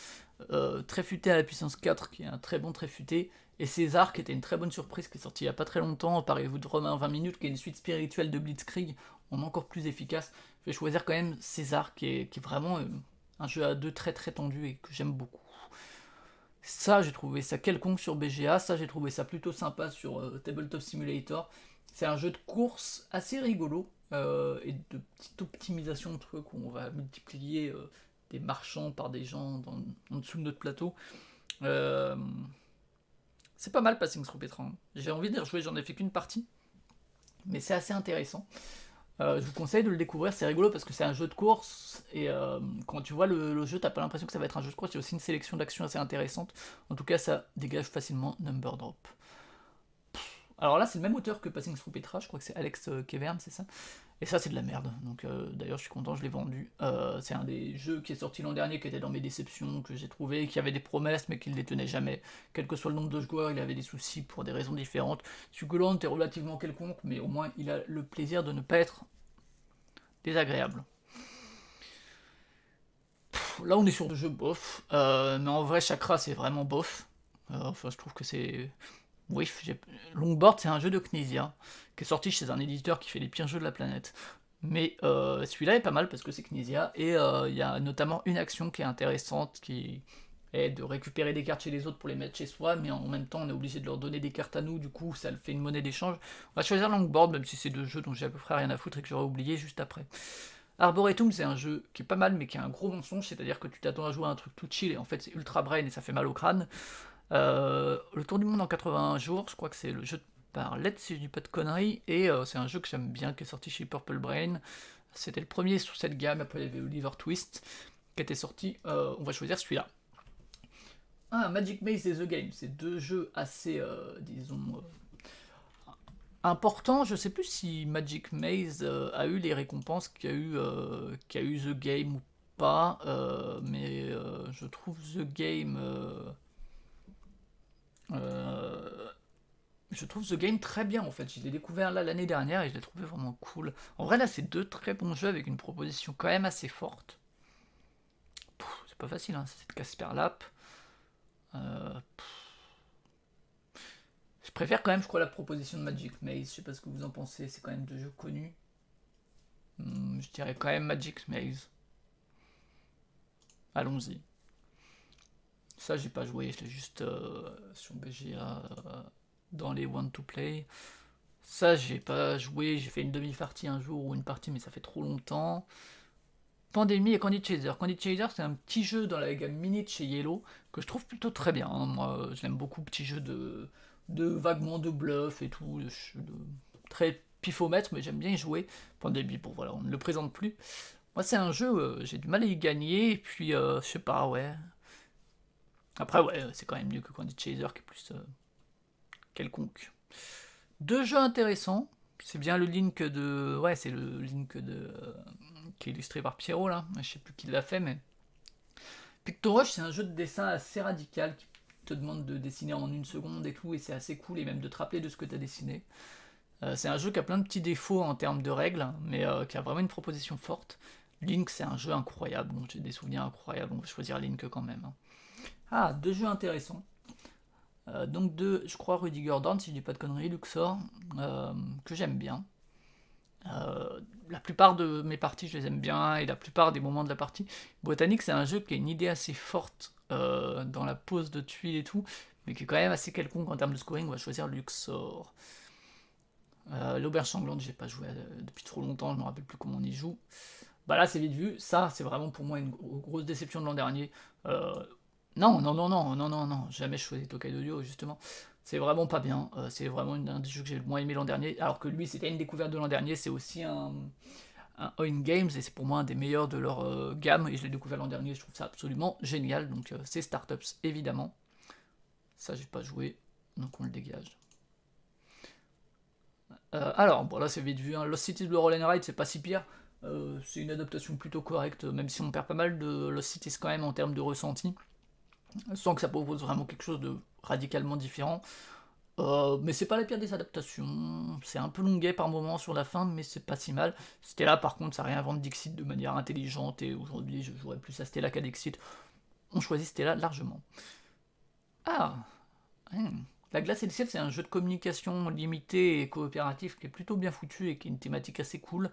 Speaker 1: Très futé à la puissance 4, qui est un très bon très futé. Et César, qui était une très bonne surprise, qui est sorti il y a pas très longtemps, Parlez-vous de Romain 20 minutes, qui est une suite spirituelle de Blitzkrieg, en encore plus efficace. Je vais choisir quand même César, qui est vraiment un jeu à deux très très tendu et que j'aime beaucoup. Ça, j'ai trouvé ça quelconque sur BGA, ça j'ai trouvé ça plutôt sympa sur Tabletop Simulator. C'est un jeu de course assez rigolo et de petite optimisation de trucs où on va multiplier des marchands par des gens en dessous de notre plateau. C'est pas mal Passing Through Petra. J'ai envie d'y rejouer, j'en ai fait qu'une partie, mais c'est assez intéressant. Je vous conseille de le découvrir, c'est rigolo parce que c'est un jeu de course et quand tu vois le jeu, t'as pas l'impression que ça va être un jeu de course, il y a aussi une sélection d'actions assez intéressante. En tout cas, ça dégage facilement Number Drop. Alors là, c'est le même auteur que Passing Through Petra, je crois que c'est Alex Kevern, c'est ça. Et ça, c'est de la merde. Donc d'ailleurs, je suis content, je l'ai vendu. C'est un des jeux qui est sorti l'an dernier, qui était dans mes déceptions, que j'ai trouvé, qui avait des promesses, mais qui ne les tenait jamais. Quel que soit le nombre de joueurs, il avait des soucis pour des raisons différentes. Succulent est relativement quelconque, mais au moins, il a le plaisir de ne pas être désagréable. Là, on est sur le jeu bof. Mais en vrai, Chakra, c'est vraiment bof. Enfin, je trouve que c'est... Oui, Longboard, c'est un jeu de Knizia, qui est sorti chez un éditeur qui fait les pires jeux de la planète. Mais celui-là est pas mal parce que c'est Knizia, et il y a notamment une action qui est intéressante, qui est de récupérer des cartes chez les autres pour les mettre chez soi, mais en même temps on est obligé de leur donner des cartes à nous, du coup ça fait une monnaie d'échange. On va choisir Longboard, même si c'est deux jeux dont j'ai à peu près rien à foutre et que j'aurais oublié juste après. Arboretum, c'est un jeu qui est pas mal, mais qui a un gros mensonge, c'est-à-dire que tu t'attends à jouer à un truc tout chill, et en fait c'est ultra brain et ça fait mal au crâne. Le Tour du Monde en 81 jours, je crois que c'est le jeu par Let's, si je dis pas de conneries, et c'est un jeu que j'aime bien, qui est sorti chez Purple Brain. C'était le premier sur cette gamme, après il y avait Oliver Twist, qui était sorti, on va choisir celui-là. Magic Maze et The Game, c'est deux jeux assez, disons, importants. Je sais plus si Magic Maze a eu les récompenses qu'a eu The Game ou pas, mais je trouve The Game... je trouve The Game très bien en fait. Je l'ai découvert là l'année dernière et je l'ai trouvé vraiment cool. En vrai, là, c'est deux très bons jeux avec une proposition quand même assez forte. C'est pas facile, hein, c'est de Casper Lap. Je préfère quand même, je crois, la proposition de Magic Maze. Je sais pas ce que vous en pensez, c'est quand même deux jeux connus. Je dirais quand même Magic Maze. Allons-y. Ça, j'ai pas joué, je l'ai juste sur BGA dans les Want to Play. Ça, j'ai pas joué, j'ai fait une demi-partie un jour ou une partie, mais ça fait trop longtemps. Pandémie et Candy Chaser. Candy Chaser, c'est un petit jeu dans la gamme mini de chez Yellow que je trouve plutôt très bien. Hein. Moi, je l'aime beaucoup, petit jeu de vaguement de bluff et tout, très pifomètre, mais j'aime bien y jouer. Pandémie, bon voilà, on ne le présente plus. Moi, c'est un jeu, j'ai du mal à y gagner, et puis je sais pas, ouais. Après, ouais, c'est quand même mieux que Candy Chaser qui est plus quelconque. Deux jeux intéressants. C'est bien le Link de. Ouais, c'est le Link de. Qui est illustré par Pierrot là. Je sais plus qui l'a fait, mais. Pictorush, c'est un jeu de dessin assez radical qui te demande de dessiner en 1 seconde et tout, et c'est assez cool, et même de te rappeler de ce que tu as dessiné. C'est un jeu qui a plein de petits défauts en termes de règles, mais qui a vraiment une proposition forte. Link, c'est un jeu incroyable, donc j'ai des souvenirs incroyables, on va choisir Link quand même. Ah, 2 jeux intéressants. Donc je crois, Rudiger Dorn, si je dis pas de conneries, Luxor, que j'aime bien. La plupart de mes parties, je les aime bien, et la plupart des moments de la partie. Botanique, c'est un jeu qui a une idée assez forte dans la pose de tuiles et tout, mais qui est quand même assez quelconque en termes de scoring. On va choisir Luxor. L'Auberge Sanglante, j'ai pas joué depuis trop longtemps, je me rappelle plus comment on y joue. Bah là, c'est vite vu. Ça, c'est vraiment pour moi une grosse déception de l'an dernier. Non, non, non, non, non, non, non, jamais je choisi Tokaido Duo, justement. C'est vraiment pas bien. C'est vraiment un des jeux que j'ai le moins aimé l'an dernier. Alors que lui, c'était une découverte de l'an dernier. C'est aussi un Oin Games et c'est pour moi un des meilleurs de leur gamme. Et je l'ai découvert l'an dernier. Je trouve ça absolument génial. Donc, c'est Startups, évidemment. Ça, j'ai pas joué. Donc, on le dégage. Alors, bon, là, c'est vite vu. Hein. Lost Cities Blue Roll and Ride, c'est pas si pire. C'est une adaptation plutôt correcte, même si on perd pas mal de Lost Cities quand même en termes de ressenti, sans que ça propose vraiment quelque chose de radicalement différent. Mais c'est pas la pire des adaptations, c'est un peu longuet par moment sur la fin, mais c'est pas si mal. Stella, par contre, ça réinvente Dixit de manière intelligente, et aujourd'hui, je jouerais plus à Stella qu'à Dixit. On choisit Stella largement. Ah, La glace et le ciel, c'est un jeu de communication limité et coopératif qui est plutôt bien foutu et qui est une thématique assez cool.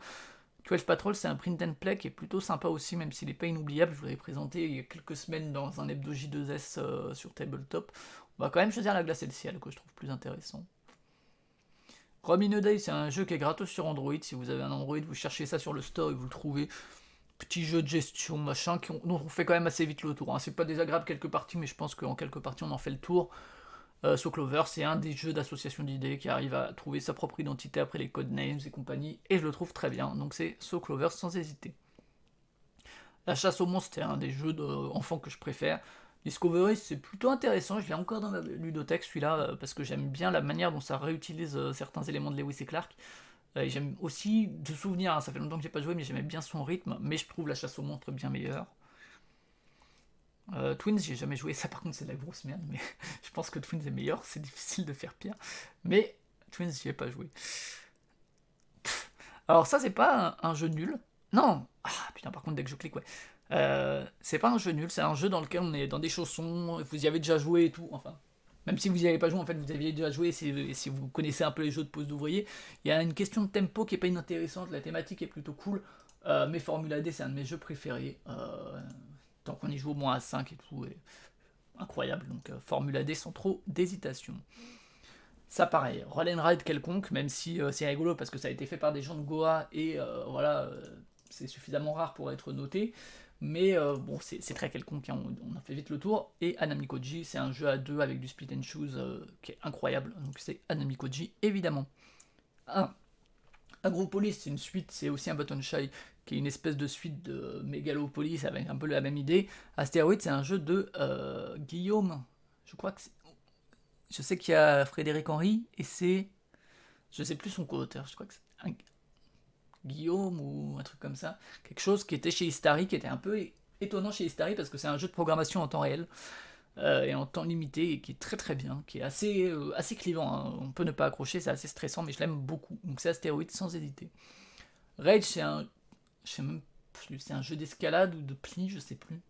Speaker 1: 12 Patrol, c'est un print and play qui est plutôt sympa aussi, même s'il n'est pas inoubliable. Je vous l'avais présenté il y a quelques semaines dans un hebdo J2S sur Tabletop. On va quand même choisir la glace et le ciel, que je trouve plus intéressant. Robin Hood Day, c'est un jeu qui est gratos sur Android. Si vous avez un Android, vous cherchez ça sur le store et vous le trouvez. Petit jeu de gestion, machin, dont on fait quand même assez vite le tour. Hein. C'est pas désagréable quelques parties, mais je pense qu'en quelques parties, on en fait le tour. So Clover, c'est un des jeux d'association d'idées qui arrive à trouver sa propre identité après les codenames et compagnie, et je le trouve très bien, donc c'est So Clover sans hésiter. La chasse aux monstres, c'est un des jeux d'enfants que je préfère. Discovery, c'est plutôt intéressant, je l'ai encore dans ma ludothèque celui-là, parce que j'aime bien la manière dont ça réutilise certains éléments de Lewis et Clark. Et j'aime aussi, de souvenirs, hein, ça fait longtemps que j'ai pas joué, mais j'aimais bien son rythme, mais je trouve la chasse aux monstres bien meilleure. Twins, j'ai jamais joué, ça par contre c'est de la grosse merde, mais je pense que Twins est meilleur, c'est difficile de faire pire. Mais Twins, j'y ai pas joué. Alors ça, c'est pas un jeu nul. Non. Ah putain, par contre, dès que je clique, ouais. C'est pas un jeu nul, c'est un jeu dans lequel on est dans des chaussons, vous y avez déjà joué et tout, enfin. Même si vous y avez pas joué, en fait, vous aviez déjà joué, si vous connaissez un peu les jeux de pose d'ouvrier. Il y a une question de tempo qui est pas inintéressante, la thématique est plutôt cool, mais Formula D, c'est un de mes jeux préférés. Tant qu'on y joue au moins à 5 et tout, et incroyable, donc Formula D sans trop d'hésitation. Ça pareil, Roll and Ride quelconque, même si c'est rigolo parce que ça a été fait par des gens de Goa et voilà, c'est suffisamment rare pour être noté. Mais bon, c'est très quelconque, hein, on a fait vite le tour. Et Anamikoji, c'est un jeu à deux avec du split and choose qui est incroyable. Donc c'est Anamikoji, évidemment. Agropolis, c'est une suite, c'est aussi un button shy qui est une espèce de suite de Megalopolis avec un peu la même idée. Astéroïde, c'est un jeu de Guillaume. Je crois que je sais qu'il y a Frédéric Henry et c'est. Je sais plus son co-auteur, je crois que c'est un Guillaume ou un truc comme ça. Quelque chose qui était chez Istari, qui était un peu étonnant chez Istari parce que c'est un jeu de programmation en temps réel et en temps limité et qui est très très bien, qui est assez clivant. Hein. On peut ne pas accrocher, c'est assez stressant, mais je l'aime beaucoup. Donc c'est Astéroïde sans hésiter. Rage, c'est un. Je sais même plus, c'est un jeu d'escalade ou de pli, je sais plus.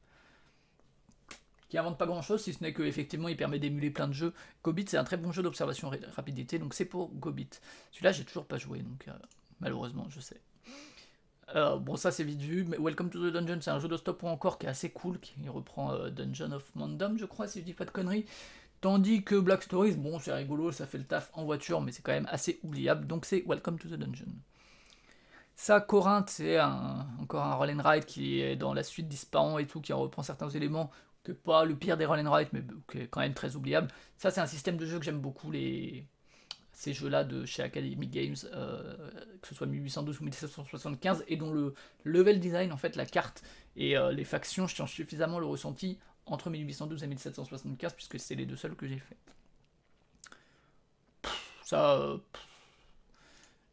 Speaker 1: Qui invente pas grand chose, si ce n'est qu'effectivement il permet d'émuler plein de jeux. Gobit, c'est un très bon jeu d'observation rapidité, donc c'est pour Gobit. Celui-là, j'ai toujours pas joué, donc malheureusement, je sais. Bon, ça c'est vite vu, mais Welcome to the Dungeon, c'est un jeu de stop ou encore qui est assez cool, qui reprend Dungeon of Mandom, je crois, si je dis pas de conneries. Tandis que Black Stories, bon, c'est rigolo, ça fait le taf en voiture, mais c'est quand même assez oubliable, donc c'est Welcome to the Dungeon. Ça, Corinthe, c'est encore un roll and ride qui est dans la suite d'Ispahan et tout, qui reprend certains éléments, que pas le pire des roll and ride, mais qui est quand même très oubliable. Ça, c'est un système de jeu que j'aime beaucoup, ces jeux-là de chez Academy Games, que ce soit 1812 ou 1775, et dont le level design, en fait, la carte et les factions changent suffisamment le ressenti entre 1812 et 1775, puisque c'est les deux seuls que j'ai fait. Ça,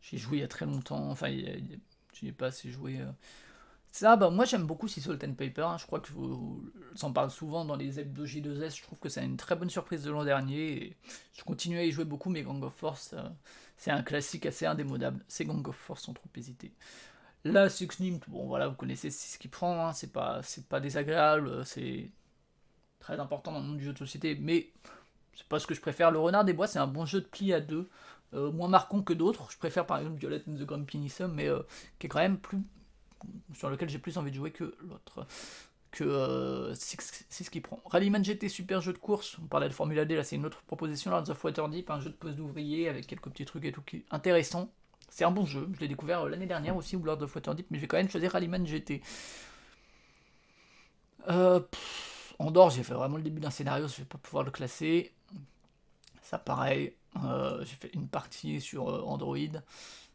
Speaker 1: j'ai joué il y a très longtemps, enfin, j'y ai pas assez joué. Ça, bah, moi j'aime beaucoup Sea Salt and Paper, hein. Je crois que je vous en parle souvent dans les hebdo J2S, je trouve que c'est une très bonne surprise de l'an dernier, et je continue à y jouer beaucoup, mais Gang of Force, c'est un classique assez indémodable, c'est Gang of Force sans trop hésiter. Là, Suxnim, bon voilà, vous connaissez ce qu'il prend, hein. C'est pas désagréable, c'est très important dans le monde du jeu de société, mais c'est pas ce que je préfère. Le Renard des Bois, c'est un bon jeu de pli à deux, moins marquant que d'autres. Je préfère par exemple Violet and the Grumpy Nissom, mais qui est quand même plus sur lequel j'ai plus envie de jouer que l'autre, que Six qui prend. Rallyman GT, super jeu de course, on parlait de Formula D, là c'est une autre proposition, Lords of Waterdeep, un jeu de pose d'ouvrier avec quelques petits trucs et tout qui est intéressant. C'est un bon jeu, je l'ai découvert l'année dernière aussi, ou Lords of Waterdeep, mais je vais quand même choisir Rallyman GT. Andorre, j'ai fait vraiment le début d'un scénario, je vais pas pouvoir le classer. Ça pareil, j'ai fait une partie sur Android,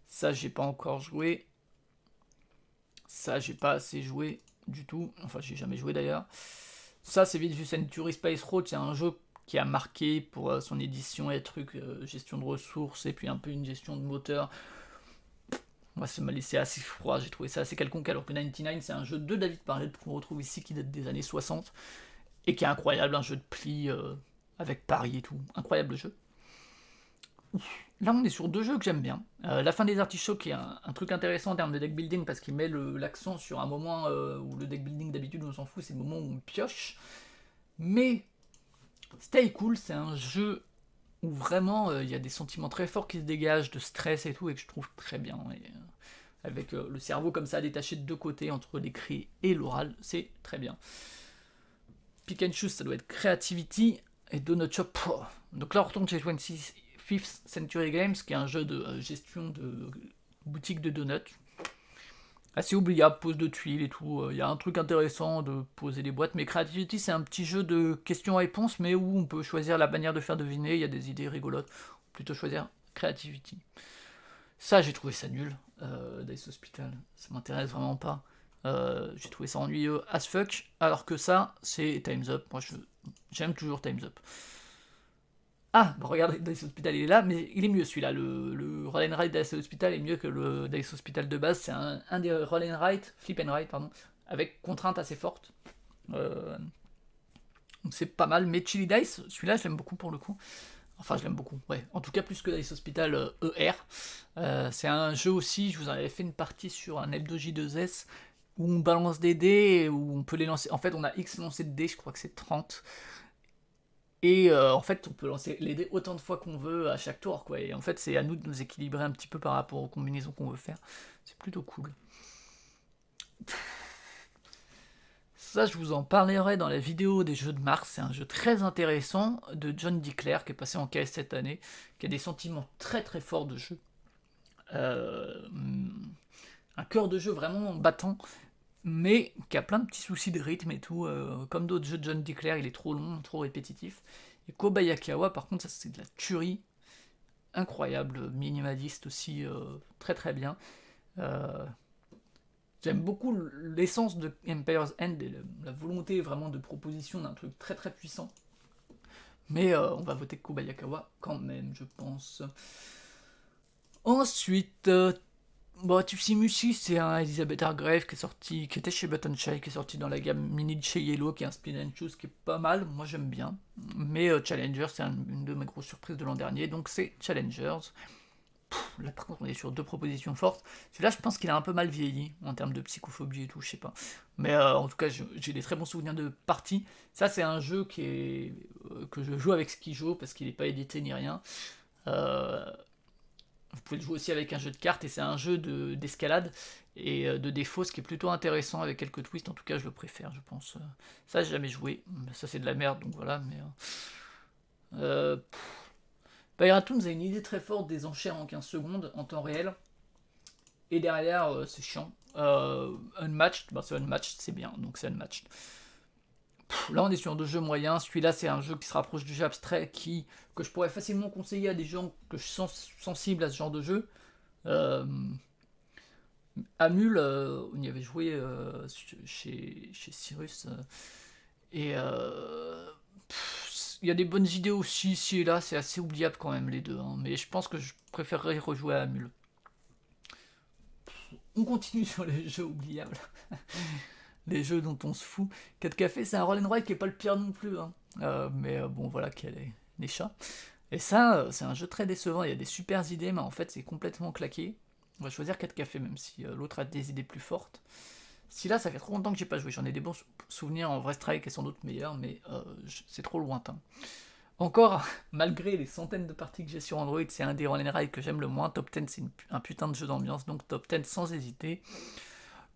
Speaker 1: ça j'ai pas encore joué. Ça, j'ai pas assez joué du tout. Enfin, j'ai jamais joué d'ailleurs. Ça, c'est vite vu Century Space Road. C'est un jeu qui a marqué pour son édition et trucs, gestion de ressources et puis un peu une gestion de moteur. Moi, ça m'a laissé assez froid. J'ai trouvé ça assez quelconque. Alors que 99, c'est un jeu de David Parlett qu'on retrouve ici qui date des années 60 et qui est incroyable. Un jeu de pli avec Paris et tout. Incroyable jeu. Là, on est sur deux jeux que j'aime bien. La fin des artichauts, qui est un truc intéressant en termes de deck building, parce qu'il met l'accent sur un moment où le deck building d'habitude on s'en fout, c'est le moment où on pioche. Mais Stay Cool, c'est un jeu où vraiment il y a des sentiments très forts qui se dégagent, de stress et tout, et que je trouve très bien. Et, avec le cerveau comme ça détaché de deux côtés entre l'écrit et l'oral, c'est très bien. Pick and Choose, ça doit être Creativity, et Donut Shop. Donc là, on retourne chez 25th Century Games, qui est un jeu de gestion de boutique de donuts. Assez oubliable, pose de tuiles et tout. Il y a un truc intéressant de poser des boîtes, mais Creativity, c'est un petit jeu de questions-réponses, mais où on peut choisir la manière de faire deviner. Il y a des idées rigolotes. Plutôt choisir Creativity. Ça, j'ai trouvé ça nul. Dice Hospital, ça m'intéresse vraiment pas. J'ai trouvé ça ennuyeux as fuck, alors que ça, c'est Time's Up. Moi, j'aime toujours Time's Up. Ah, bah regardez, Dice Hospital il est là, mais il est mieux celui-là. Le Roll and Ride Dice Hospital est mieux que le Dice Hospital de base. C'est un des Roll and Ride, Flip and Ride, pardon, avec contraintes assez fortes. Donc c'est pas mal, mais Chili Dice, celui-là, je l'aime beaucoup pour le coup. Enfin, je l'aime beaucoup, ouais. En tout cas, plus que Dice Hospital ER. C'est un jeu aussi, je vous en avais fait une partie sur un hebdo J2S, où on balance des dés, et où on peut les lancer. En fait, on a X lancé de dés, je crois que c'est 30. Et en fait, on peut lancer les dés autant de fois qu'on veut à chaque tour, quoi. Et en fait, c'est à nous de nous équilibrer un petit peu par rapport aux combinaisons qu'on veut faire. C'est plutôt cool. Ça, je vous en parlerai dans la vidéo des jeux de Mars. C'est un jeu très intéressant de John Declair qui est passé en KS cette année, qui a des sentiments très très forts de jeu. Un cœur de jeu vraiment battant, mais qui a plein de petits soucis de rythme et tout. Comme d'autres jeux de John Declair, il est trop long, trop répétitif. Et Kobayakawa, par contre, ça c'est de la tuerie. Incroyable, minimaliste aussi, très très bien. J'aime beaucoup l'essence de Empire's End et la volonté vraiment de proposition d'un truc très très puissant. Mais on va voter Kobayakawa quand même, je pense. Ensuite, Tsuchimushi, c'est un Elizabeth Hargrave qui est sorti, qui était chez Button Shy, qui est sorti dans la gamme mini de chez Yellow, qui est un spin and choose qui est pas mal, moi j'aime bien. Mais Challenger, c'est une de mes grosses surprises de l'an dernier, donc c'est Challengers. Là par contre on est sur deux propositions fortes. Celui-là je pense qu'il a un peu mal vieilli en termes de psychophobie et tout, je sais pas. Mais en tout cas j'ai des très bons souvenirs de parties. Ça c'est un jeu que je joue avec Skijo parce qu'il n'est pas édité ni rien. Vous pouvez le jouer aussi avec un jeu de cartes et c'est un jeu d'escalade et de défauts, ce qui est plutôt intéressant avec quelques twists. En tout cas je le préfère, je pense. Ça j'ai jamais joué. Ça c'est de la merde donc voilà. Mais Pyratoons a une idée très forte des enchères en 15 secondes en temps réel. Et derrière, c'est chiant. Unmatched, c'est Unmatched, c'est bien, donc c'est Unmatched. Là, on est sur deux jeux moyens. Celui-là, c'est un jeu qui se rapproche du jeu abstrait, que je pourrais facilement conseiller à des gens que je sens sensibles à ce genre de jeu. Amul, on y avait joué chez Cyrus. Et il y a des bonnes idées aussi ici et là, c'est assez oubliable quand même les deux, hein, mais je pense que je préférerais rejouer à Amul. On continue sur les jeux oubliables. Les jeux dont on se fout. 4 cafés, c'est un roll and ride qui est pas le pire non plus. Hein. Mais bon, voilà, qu'il y a les chats. Et ça, c'est un jeu très décevant. Il y a des super idées, mais en fait, c'est complètement claqué. On va choisir 4 cafés, même si l'autre a des idées plus fortes. Si là, ça fait trop longtemps que j'ai pas joué. J'en ai des bons souvenirs. En vrai, Strike est sans doute meilleur, mais c'est trop lointain. Encore, malgré les centaines de parties que j'ai sur Android, c'est un des roll and ride que j'aime le moins. Top 10, c'est un putain de jeu d'ambiance, donc Top 10 sans hésiter.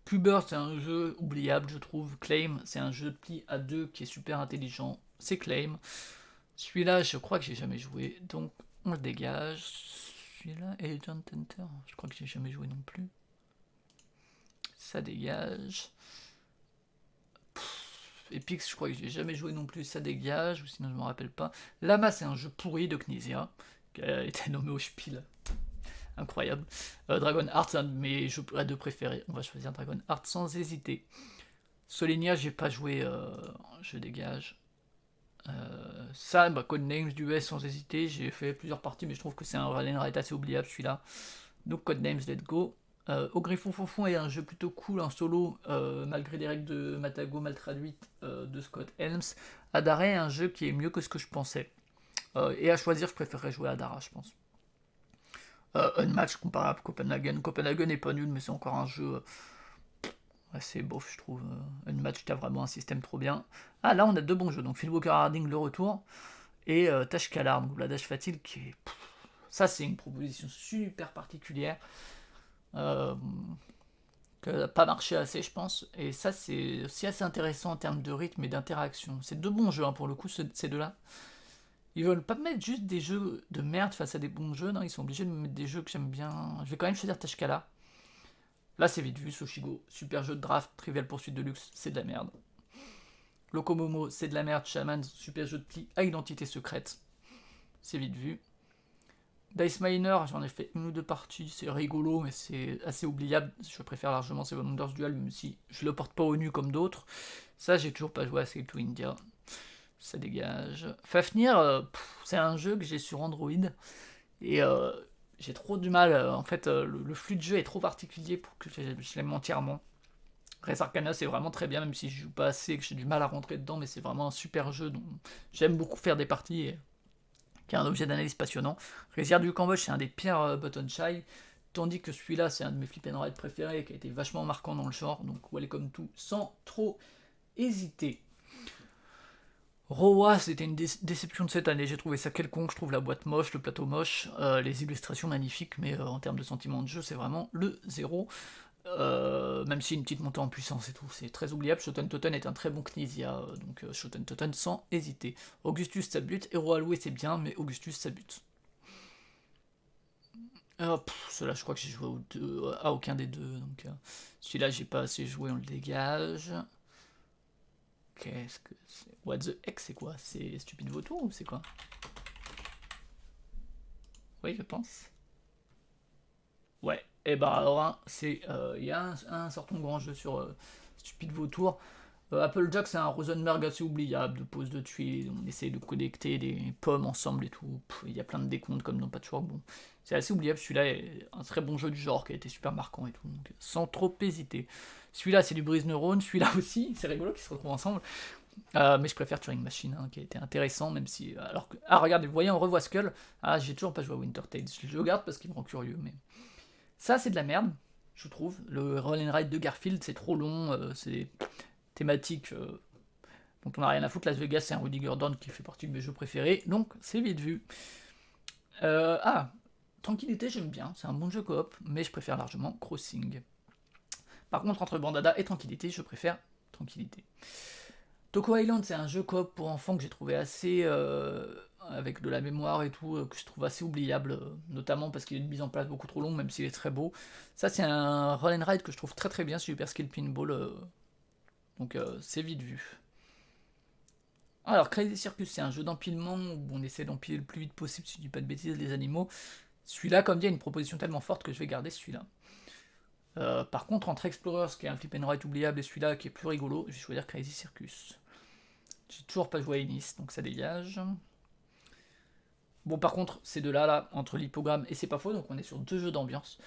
Speaker 1: Cuber, c'est un jeu oubliable, je trouve. Claim, c'est un jeu de pli à 2 qui est super intelligent. C'est Claim. Celui-là, je crois que j'ai jamais joué, donc on le dégage. Celui-là, Agent Enter, je crois que j'ai jamais joué non plus. Ça dégage. Epix, je crois que j'ai jamais joué non plus, ça dégage, ou sinon je me rappelle pas. Lama, c'est un jeu pourri de Knizia, qui a été nommé au Spiel. Incroyable. Dragon Heart, c'est un de mes jeux à deux préférés. On va choisir Dragon Heart sans hésiter. Solenia, j'ai pas joué, je dégage. Ça, Codenames du S sans hésiter. J'ai fait plusieurs parties, mais je trouve que c'est un roll and ride assez oubliable celui-là. Donc Codenames, let's go. Au Griffon Fonfon est un jeu plutôt cool en solo, malgré les règles de Matago mal traduites de Scott Helms. Adara est un jeu qui est mieux que ce que je pensais. Et à choisir, je préférerais jouer à Adara, je pense. Unmatch comparable à Copenhagen. Copenhagen n'est pas nul, mais c'est encore un jeu assez bof, je trouve. Unmatch qui a vraiment un système trop bien. Ah, là, on a deux bons jeux. Donc, Phil Walker Harding, le retour. Et Tashkalar, donc la Dash Fatil, qui est. Ça, c'est une proposition super particulière. Qui n'a pas marché assez, je pense. Et ça, c'est aussi assez intéressant en termes de rythme et d'interaction. C'est deux bons jeux, hein, pour le coup, ces deux-là. Ils veulent pas me mettre juste des jeux de merde face à des bons jeux, non, ils sont obligés de me mettre des jeux que j'aime bien. Je vais quand même choisir Tashkala. Là, c'est vite vu, Soshigo, super jeu de draft, Trivial Poursuite de luxe, c'est de la merde. Lokomomo, c'est de la merde, Shaman, super jeu de pli à identité secrète, c'est vite vu. Dice Miner, j'en ai fait une ou deux parties, c'est rigolo, mais c'est assez oubliable. Je préfère largement Seven Wonders Duel, même si je le porte pas au nu comme d'autres. Ça, j'ai toujours pas joué à Save to India. Ça dégage. Fafnir, c'est un jeu que j'ai sur Android et j'ai trop du mal. En fait, le flux de jeu est trop particulier pour que je l'aime entièrement. Res Arcana, c'est vraiment très bien, même si je joue pas assez et que j'ai du mal à rentrer dedans, mais c'est vraiment un super jeu dont j'aime beaucoup faire des parties et qui est un objet d'analyse passionnant. Réserve du Cambodge, c'est un des pires Button Shy, tandis que celui-là, c'est un de mes flip and ride préférés qui a été vachement marquant dans le genre, donc welcome to sans trop hésiter. Rowa, c'était une déception de cette année, j'ai trouvé ça quelconque, je trouve la boîte moche, le plateau moche, les illustrations magnifiques, mais en termes de sentiment de jeu, c'est vraiment le zéro. Même si une petite montée en puissance et tout, c'est très oubliable. Shoten Toten est un très bon Knizia, donc Shoten Toten sans hésiter. Augustus ça bute, Héros alloué c'est bien, mais Augustus ça bute. Celui-là je crois que j'ai joué à aucun des deux, donc celui-là j'ai pas assez joué, on le dégage. Qu'est-ce que c'est? What the heck, c'est quoi? C'est Stupide Vautour ou c'est quoi? Oui, je pense. Ouais, et bah alors, hein, il y a un certain grand jeu sur Stupide Vautour. Applejack, c'est un Rosenberg assez oubliable, de pose de tuiles, on essaye de connecter des pommes ensemble et tout. Il y a plein de décomptes comme dans Patchwork. Bon, c'est assez oubliable. Celui-là est un très bon jeu du genre qui a été super marquant et tout, donc, sans trop hésiter. Celui-là, c'est du Brise Neurone. Celui-là aussi, c'est rigolo qu'ils se retrouvent ensemble. Mais je préfère Turing Machine, hein, qui a été intéressant, même si. Alors que, ah, regardez, vous voyez, on revoit Skull. Ah, j'ai toujours pas joué à Winter Tales. Je le garde parce qu'il me rend curieux, mais. Ça, c'est de la merde, je trouve. Le Roll and Ride de Garfield, c'est trop long, c'est thématique dont on a rien à foutre. Las Vegas, c'est un Rudiger Dawn qui fait partie de mes jeux préférés, donc c'est vite vu. Tranquillité, j'aime bien, c'est un bon jeu coop, mais je préfère largement Crossing. Par contre, entre Bandada et Tranquillité, je préfère Tranquillité. Toko Island, c'est un jeu coop pour enfants que j'ai trouvé assez. Avec de la mémoire et tout, que je trouve assez oubliable, notamment parce qu'il est une mise en place beaucoup trop longue, même s'il est très beau. Ça, c'est un roll and ride que je trouve très très bien, Super Skill Pinball, donc c'est vite vu. Alors, Crazy Circus, c'est un jeu d'empilement où on essaie d'empiler le plus vite possible, si je dis pas de bêtises, les animaux. Celui-là, comme dit, a une proposition tellement forte que je vais garder celui-là. Par contre, entre Explorers, qui est un flip and ride oubliable, et celui-là, qui est plus rigolo, je vais choisir Crazy Circus. J'ai toujours pas joué à Ennis, donc ça dégage. Bon, par contre, ces deux-là, là, entre l'hippogramme et c'est pas faux, donc on est sur deux jeux d'ambiance.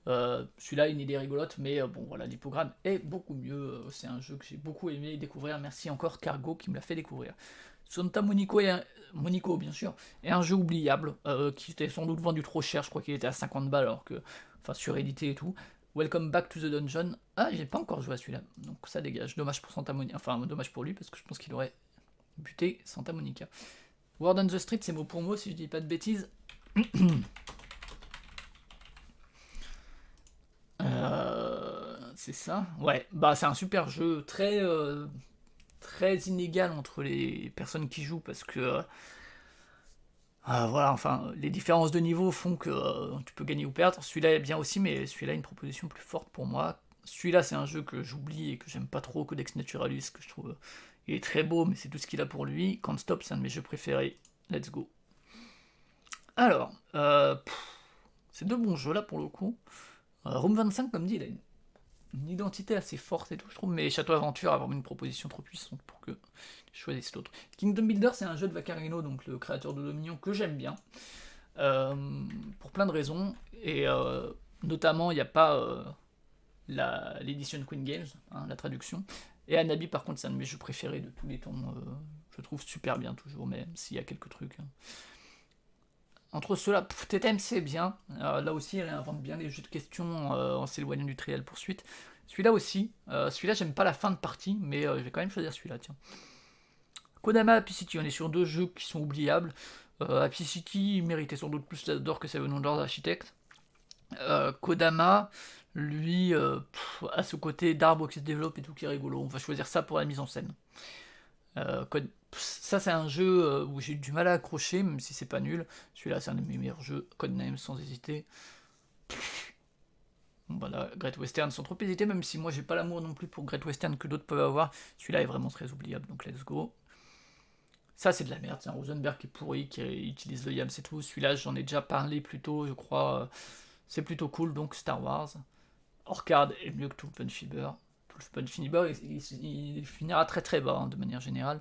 Speaker 1: Celui-là, une idée rigolote, mais bon voilà, l'hippogramme est beaucoup mieux. C'est un jeu que j'ai beaucoup aimé découvrir. Merci encore Cargo qui me l'a fait découvrir. Santa Monico, Monico bien sûr, est un jeu oubliable, qui était sans doute vendu trop cher. Je crois qu'il était à 50 balles, alors que, enfin, surédité et tout. Welcome Back to the Dungeon. Ah, j'ai pas encore joué à celui-là, donc ça dégage. Dommage pour Santa Monica, enfin dommage pour lui parce que je pense qu'il aurait buté Santa Monica. Word on the Street, c'est mot pour mot si je dis pas de bêtises. C'est ça. Ouais, bah c'est un super jeu, très inégal entre les personnes qui jouent parce que voilà, enfin, les différences de niveau font que tu peux gagner ou perdre. Celui-là est bien aussi, mais celui-là a une proposition plus forte pour moi. Celui-là, c'est un jeu que j'oublie et que j'aime pas trop, Codex Naturalis, que je trouve il est très beau, mais c'est tout ce qu'il a pour lui. Can't Stop, c'est un de mes jeux préférés. Let's go. Alors, c'est deux bons jeux là pour le coup. Room 25, comme dit, il a une identité assez forte et tout, je trouve, mais Château Aventure a vraiment une proposition trop puissante pour que je choisisse l'autre. Kingdom Builder, c'est un jeu de Vaccarino, donc le créateur de Dominion, que j'aime bien, pour plein de raisons, et notamment, il n'y a pas l'édition Queen Games, hein, la traduction, et Anabi, par contre, c'est un de mes jeux préférés de tous les temps, je trouve super bien toujours, même s'il y a quelques trucs. Entre ceux-là, TTM c'est bien, là aussi il réinvente bien les jeux de questions en s'éloignant du trial poursuite. Celui-là aussi, celui-là j'aime pas la fin de partie, mais je vais quand même choisir celui-là, tiens. Kodama, Happy City, on est sur deux jeux qui sont oubliables. Happy City méritait sans doute plus d'or que Seven Wonders Architect. Kodama, lui, a ce côté d'arbre qui se développe et tout qui est rigolo. On va choisir ça pour la mise en scène. Ça c'est un jeu où j'ai eu du mal à accrocher, même si c'est pas nul. Celui-là c'est un de mes meilleurs jeux, Codename sans hésiter. Bon, voilà, Great Western sans trop hésiter, même si moi j'ai pas l'amour non plus pour Great Western que d'autres peuvent avoir. Celui-là est vraiment très oubliable, donc let's go. Ça c'est de la merde, c'est un Rosenberg qui est pourri, qui utilise le YAM, c'est tout. Celui-là j'en ai déjà parlé plus tôt, je crois. C'est plutôt cool, donc Star Wars. Orcard est mieux que tout le Fiber. Tout le Fiber, il finira très très bas, hein, de manière générale.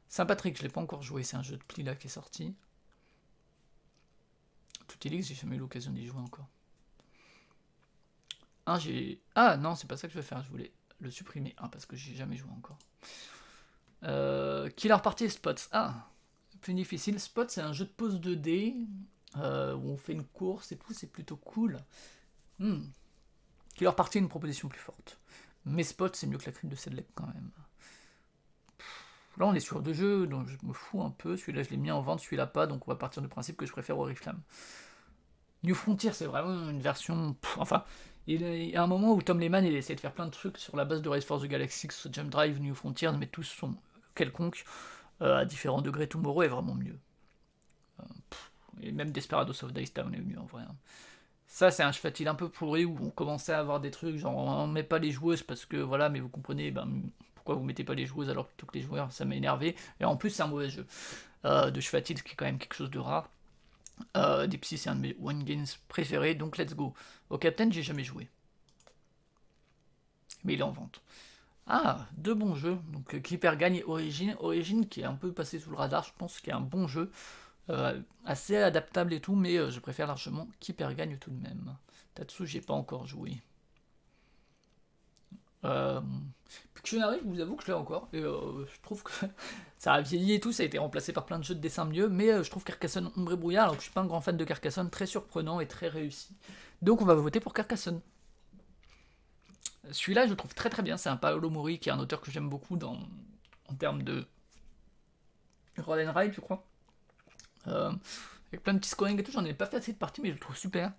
Speaker 1: Saint-Patrick, je l'ai pas encore joué, c'est un jeu de pli là qui est sorti. Toutilix, j'ai jamais eu l'occasion d'y jouer encore. Ah non, c'est pas ça que je vais faire, je voulais le supprimer. Parce que j'ai jamais joué encore. Killer Party Spots. Plus difficile. Spots, c'est un jeu de pose 2D où on fait une course et tout, c'est plutôt cool. Killer Party, une proposition plus forte. Mais Spots, c'est mieux que la crypte de Sedlec quand même. Là, on est sur deux jeux dont je me fous un peu. Celui-là, je l'ai mis en vente, celui-là pas, donc on va partir du principe que je préfère Oriflamme. New Frontier, c'est vraiment une version. Enfin, il y a un moment où Tom Lehman il essaie de faire plein de trucs sur la base de Race for the Galaxy, Jump Drive, New Frontiers, mais tous sont quelconques. À différents degrés, Tomorrow est vraiment mieux. Et même Desperados of Dice Town est mieux en vrai. Ça, c'est un chevatil un peu pourri où on commençait à avoir des trucs genre on met pas les joueuses parce que voilà, mais vous comprenez, pourquoi vous mettez pas les joueuses alors plutôt que les joueurs, ça m'a énervé. Et en plus, c'est un mauvais jeu de chevatil, ce qui est quand même quelque chose de rare. Deep Sea, c'est un de mes One Games préférés, donc let's go. Au Captain, j'ai jamais joué. Mais il est en vente. Deux bons jeux. Donc Clipper gagne et Origin. Origin qui est un peu passé sous le radar, je pense, qui est un bon jeu. Assez adaptable et tout, mais je préfère largement Keeper gagne tout de même. Tatsu, j'ai pas encore joué. Pictionary, je vous avoue que je l'ai encore, et je trouve que ça a vieilli et tout, ça a été remplacé par plein de jeux de dessin mieux, mais je trouve Carcassonne Ombre et Brouillard, alors que je suis pas un grand fan de Carcassonne, très surprenant et très réussi. Donc on va voter pour Carcassonne. Celui-là, je le trouve très très bien, c'est un Paolo Mori, qui est un auteur que j'aime beaucoup en termes de Roll and Ride, je crois. Avec plein de petits scoring et tout, j'en ai pas fait assez de parties, mais je le trouve super.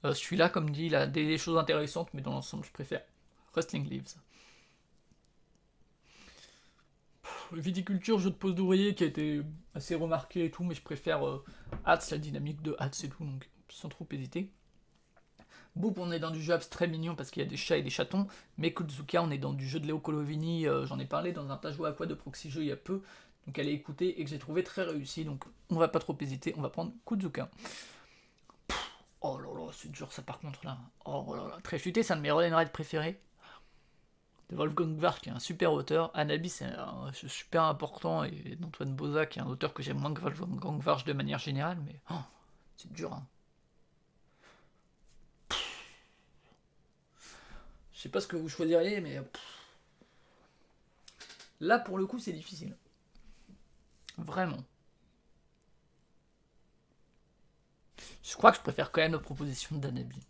Speaker 1: Celui-là, comme dit, il a des choses intéressantes, mais dans l'ensemble, je préfère Rustling Leaves. Viticulture, jeu de pose d'ouvrier qui a été assez remarqué et tout, mais je préfère Hats, la dynamique de Hats et tout, donc sans trop hésiter. Boop, on est dans du jeu abstrait mignon parce qu'il y a des chats et des chatons, mais Kuzuka, on est dans du jeu de Léo Colovini, j'en ai parlé dans un tas joué à quoi de Proxy Jeux il y a peu, donc allez écouter et que j'ai trouvé très réussi, donc on va pas trop hésiter, on va prendre Kuzuka. Oh là là, c'est dur ça par contre là. Oh là là, très futé, c'est un de mes roll and ride préférés. De Wolfgang Warsch qui est un super auteur. Anabi c'est un super important et d'Antoine Boza qui est un auteur que j'aime moins que Wolfgang Warsch de manière générale, mais c'est dur hein. sais pas ce que vous choisiriez, mais là pour le coup c'est difficile. Vraiment. Je crois que je préfère quand même la proposition d'Anabi.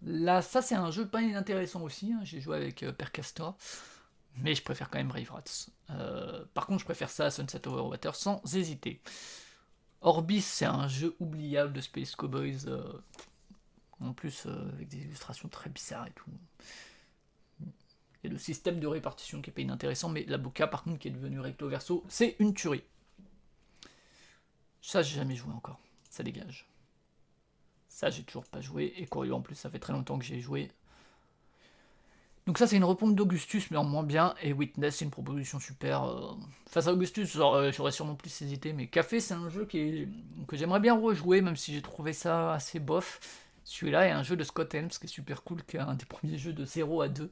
Speaker 1: Là, ça c'est un jeu pas inintéressant aussi, hein. J'ai joué avec Père Castor, mais je préfère quand même Brave Rats. Par contre, je préfère ça à Sunset Overwater sans hésiter. Orbis, c'est un jeu oubliable de Space Cowboys, en plus avec des illustrations très bizarres et tout. Et le système de répartition qui est pas inintéressant, mais la Boca par contre qui est devenu recto verso, c'est une tuerie. Ça, j'ai jamais joué encore, ça dégage. Ça, j'ai toujours pas joué, et Corio en plus, ça fait très longtemps que j'ai joué. Donc ça, c'est une repompe d'Augustus, mais en moins bien, et Witness, c'est une proposition super. Face à Augustus, j'aurais sûrement plus hésité, mais Café, c'est un jeu que j'aimerais bien rejouer, même si j'ai trouvé ça assez bof. Celui-là est un jeu de Scott Helms, qui est super cool, qui est un des premiers jeux de 0 à 2,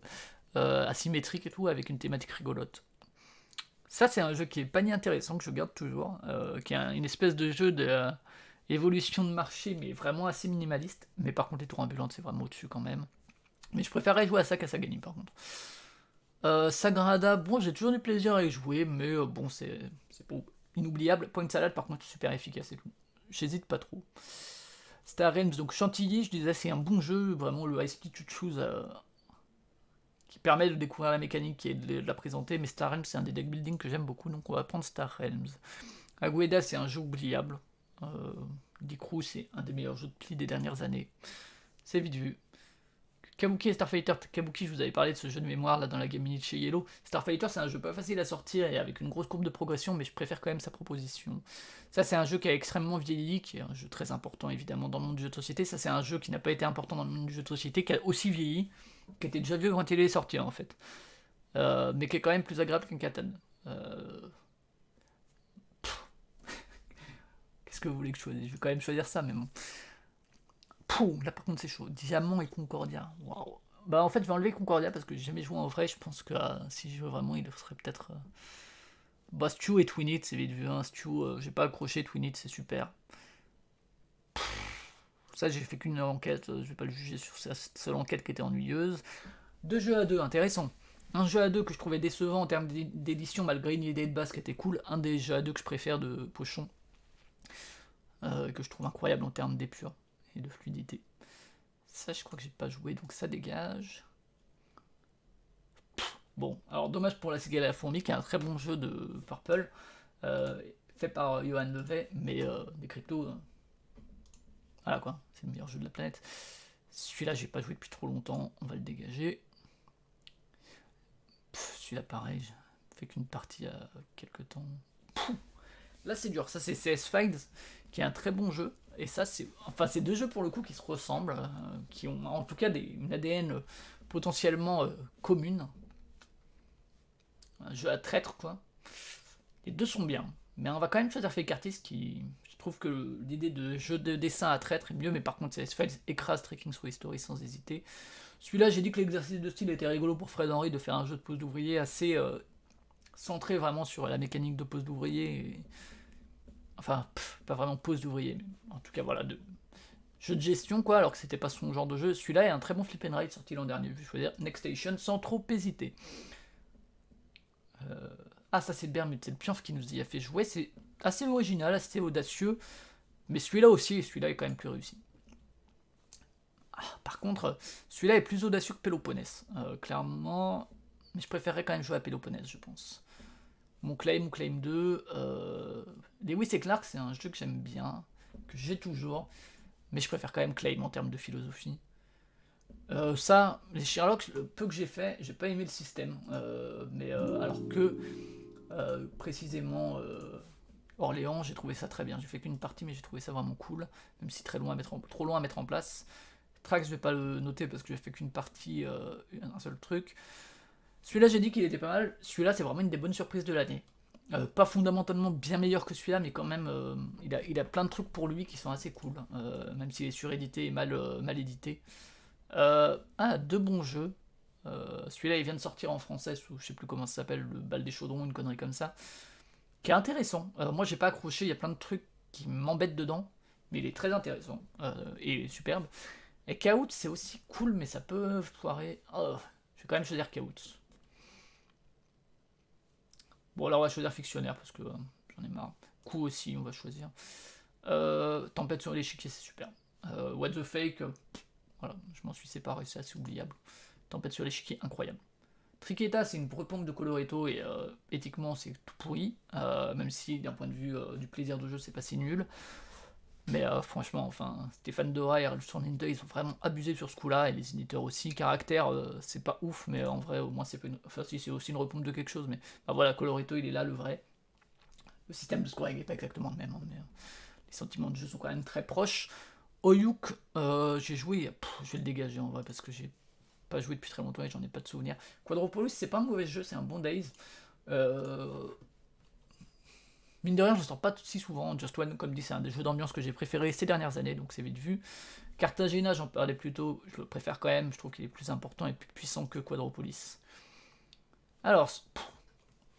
Speaker 1: asymétrique et tout, avec une thématique rigolote. Ça, c'est un jeu qui est pas ni intéressant, que je garde toujours, qui est une espèce de jeu de évolution de marché, mais vraiment assez minimaliste. Mais par contre, les tours ambulantes, c'est vraiment au-dessus quand même. Mais je préférerais jouer à ça qu'à Sagani, par contre. Sagrada, bon, j'ai toujours du plaisir à y jouer, mais bon, c'est pas inoubliable. Point Salad, par contre, super efficace et tout. J'hésite pas trop. Star Realms, donc Chantilly, je disais, c'est un bon jeu, vraiment le High Speed to Choose qui permet de découvrir la mécanique et de la présenter. Mais Star Realms, c'est un des deck building que j'aime beaucoup, donc on va prendre Star Realms. Agueda, c'est un jeu oubliable. Dicrou, c'est un des meilleurs jeux de pli des dernières années. C'est vite vu. Kabuki et Starfighter. Kabuki, je vous avais parlé de ce jeu de mémoire là dans la Game Minute chez Yellow. Starfighter, c'est un jeu pas facile à sortir et avec une grosse courbe de progression, mais je préfère quand même sa proposition. Ça, c'est un jeu qui a extrêmement vieilli, qui est un jeu très important évidemment dans le monde du jeu de société. Ça, c'est un jeu qui n'a pas été important dans le monde du jeu de société, qui a aussi vieilli, qui était déjà vieux quand il est sorti en fait. Mais qui est quand même plus agréable qu'un Catan. Qu'est-ce que vous voulez que je choisisse? Je vais quand même choisir ça, mais bon. Pouh, là par contre c'est chaud. Diamant et Concordia. Waouh. Bah en fait je vais enlever Concordia parce que j'ai jamais joué en vrai. Je pense que si je veux vraiment il serait peut-être. Bah Stew et Twinit, c'est vite vu. Hein. Stew, j'ai pas accroché. Twinit, c'est super. Ça j'ai fait qu'une enquête. Je vais pas le juger sur cette seule enquête qui était ennuyeuse. Deux jeux à deux, intéressant. Un jeu à deux que je trouvais décevant en termes d'édition malgré une idée de base qui était cool. Un des jeux à deux que je préfère de Pochon. Que je trouve incroyable en termes d'épure et de fluidité. Ça, je crois que j'ai pas joué, donc ça dégage. Bon, alors dommage pour la cigale à la fourmi, qui est un très bon jeu de Purple, fait par Johan Levet, mais des cryptos, voilà quoi, c'est le meilleur jeu de la planète. Celui-là, j'ai pas joué depuis trop longtemps, on va le dégager. Celui-là, pareil, j'ai fait qu'une partie il y a quelques temps. Là, c'est dur, ça c'est CS Files, qui est un très bon jeu. Et ça, c'est deux jeux pour le coup qui se ressemblent, qui ont en tout cas une ADN potentiellement commune. Un jeu à traître, quoi. Les deux sont bien, mais on va quand même choisir Fake Artist, qui, je trouve que l'idée de jeu de dessin à traître est mieux, mais par contre, CS Files écrase Trekking Through History sans hésiter. Celui-là, j'ai dit que l'exercice de style était rigolo pour Fred Henry de faire un jeu de pose d'ouvrier assez centré vraiment sur la mécanique de pose d'ouvrier. Et... Enfin, pas vraiment pose d'ouvrier, mais en tout cas, voilà, de jeu de gestion, quoi, alors que c'était pas son genre de jeu. Celui-là est un très bon flip and ride sorti l'an dernier. Je vais choisir Next Station sans trop hésiter. Ah, ça c'est Bermude, c'est le Pionf qui nous y a fait jouer. C'est assez original, assez audacieux, mais celui-là aussi, celui-là est quand même plus réussi. Ah, par contre, celui-là est plus audacieux que Péloponnèse, clairement, mais je préférerais quand même jouer à Péloponnèse, je pense. Mon Claim 2, Lewis et Clark, c'est un jeu que j'aime bien, que j'ai toujours, mais je préfère quand même Claim en termes de philosophie. Ça, les Sherlock, le peu que j'ai fait, j'ai pas aimé le système, mais alors que précisément Orléans, j'ai trouvé ça très bien. J'ai fait qu'une partie, mais j'ai trouvé ça vraiment cool, même si trop loin à mettre en place. Trax, je vais pas le noter parce que j'ai fait qu'une partie, un seul truc. Celui-là, j'ai dit qu'il était pas mal. Celui-là, c'est vraiment une des bonnes surprises de l'année. Pas fondamentalement bien meilleur que celui-là, mais quand même, il a plein de trucs pour lui qui sont assez cool, même s'il est surédité et mal édité. Deux bons jeux. Celui-là, il vient de sortir en français, je sais plus comment ça s'appelle, le bal des chaudrons, une connerie comme ça, qui est intéressant. Moi, j'ai pas accroché, il y a plein de trucs qui m'embêtent dedans, mais il est très intéressant et superbe. Et Chaos, c'est aussi cool, mais ça peut foirer. Oh, je vais quand même choisir Chaos. Bon, là, on va choisir Fictionnaire, parce que j'en ai marre. Coup aussi, on va choisir. Tempête sur l'échiquier, c'est super. What the Fake, voilà, je m'en suis séparé, c'est assez oubliable. Tempête sur l'échiquier, incroyable. Triqueta, c'est une repompe de Coloretto et éthiquement c'est tout pourri, même si d'un point de vue du plaisir de jeu c'est pas si nul. Mais franchement, enfin, Stéphane Dora et Ralph Ninja, ils ont vraiment abusé sur ce coup-là, et les éditeurs aussi. Caractère, c'est pas ouf, mais en vrai, au moins c'est pas une. Enfin, si, c'est aussi une repompe de quelque chose, mais bah, voilà, Coloretto il est là, le vrai. Le système de scoring est pas exactement le même, hein, mais les sentiments de jeu sont quand même très proches. Oyuk, j'ai joué, je vais le dégager en vrai parce que j'ai pas joué depuis très longtemps et j'en ai pas de souvenir. Quadropolis, c'est pas un mauvais jeu, c'est un bon Days. Mine de rien, je ne sors pas si souvent. Just One, comme dit, c'est un des jeux d'ambiance que j'ai préféré ces dernières années, donc c'est vite vu. Cartagena, j'en parlais plus tôt, je le préfère quand même, je trouve qu'il est plus important et plus puissant que Quadropolis. Alors,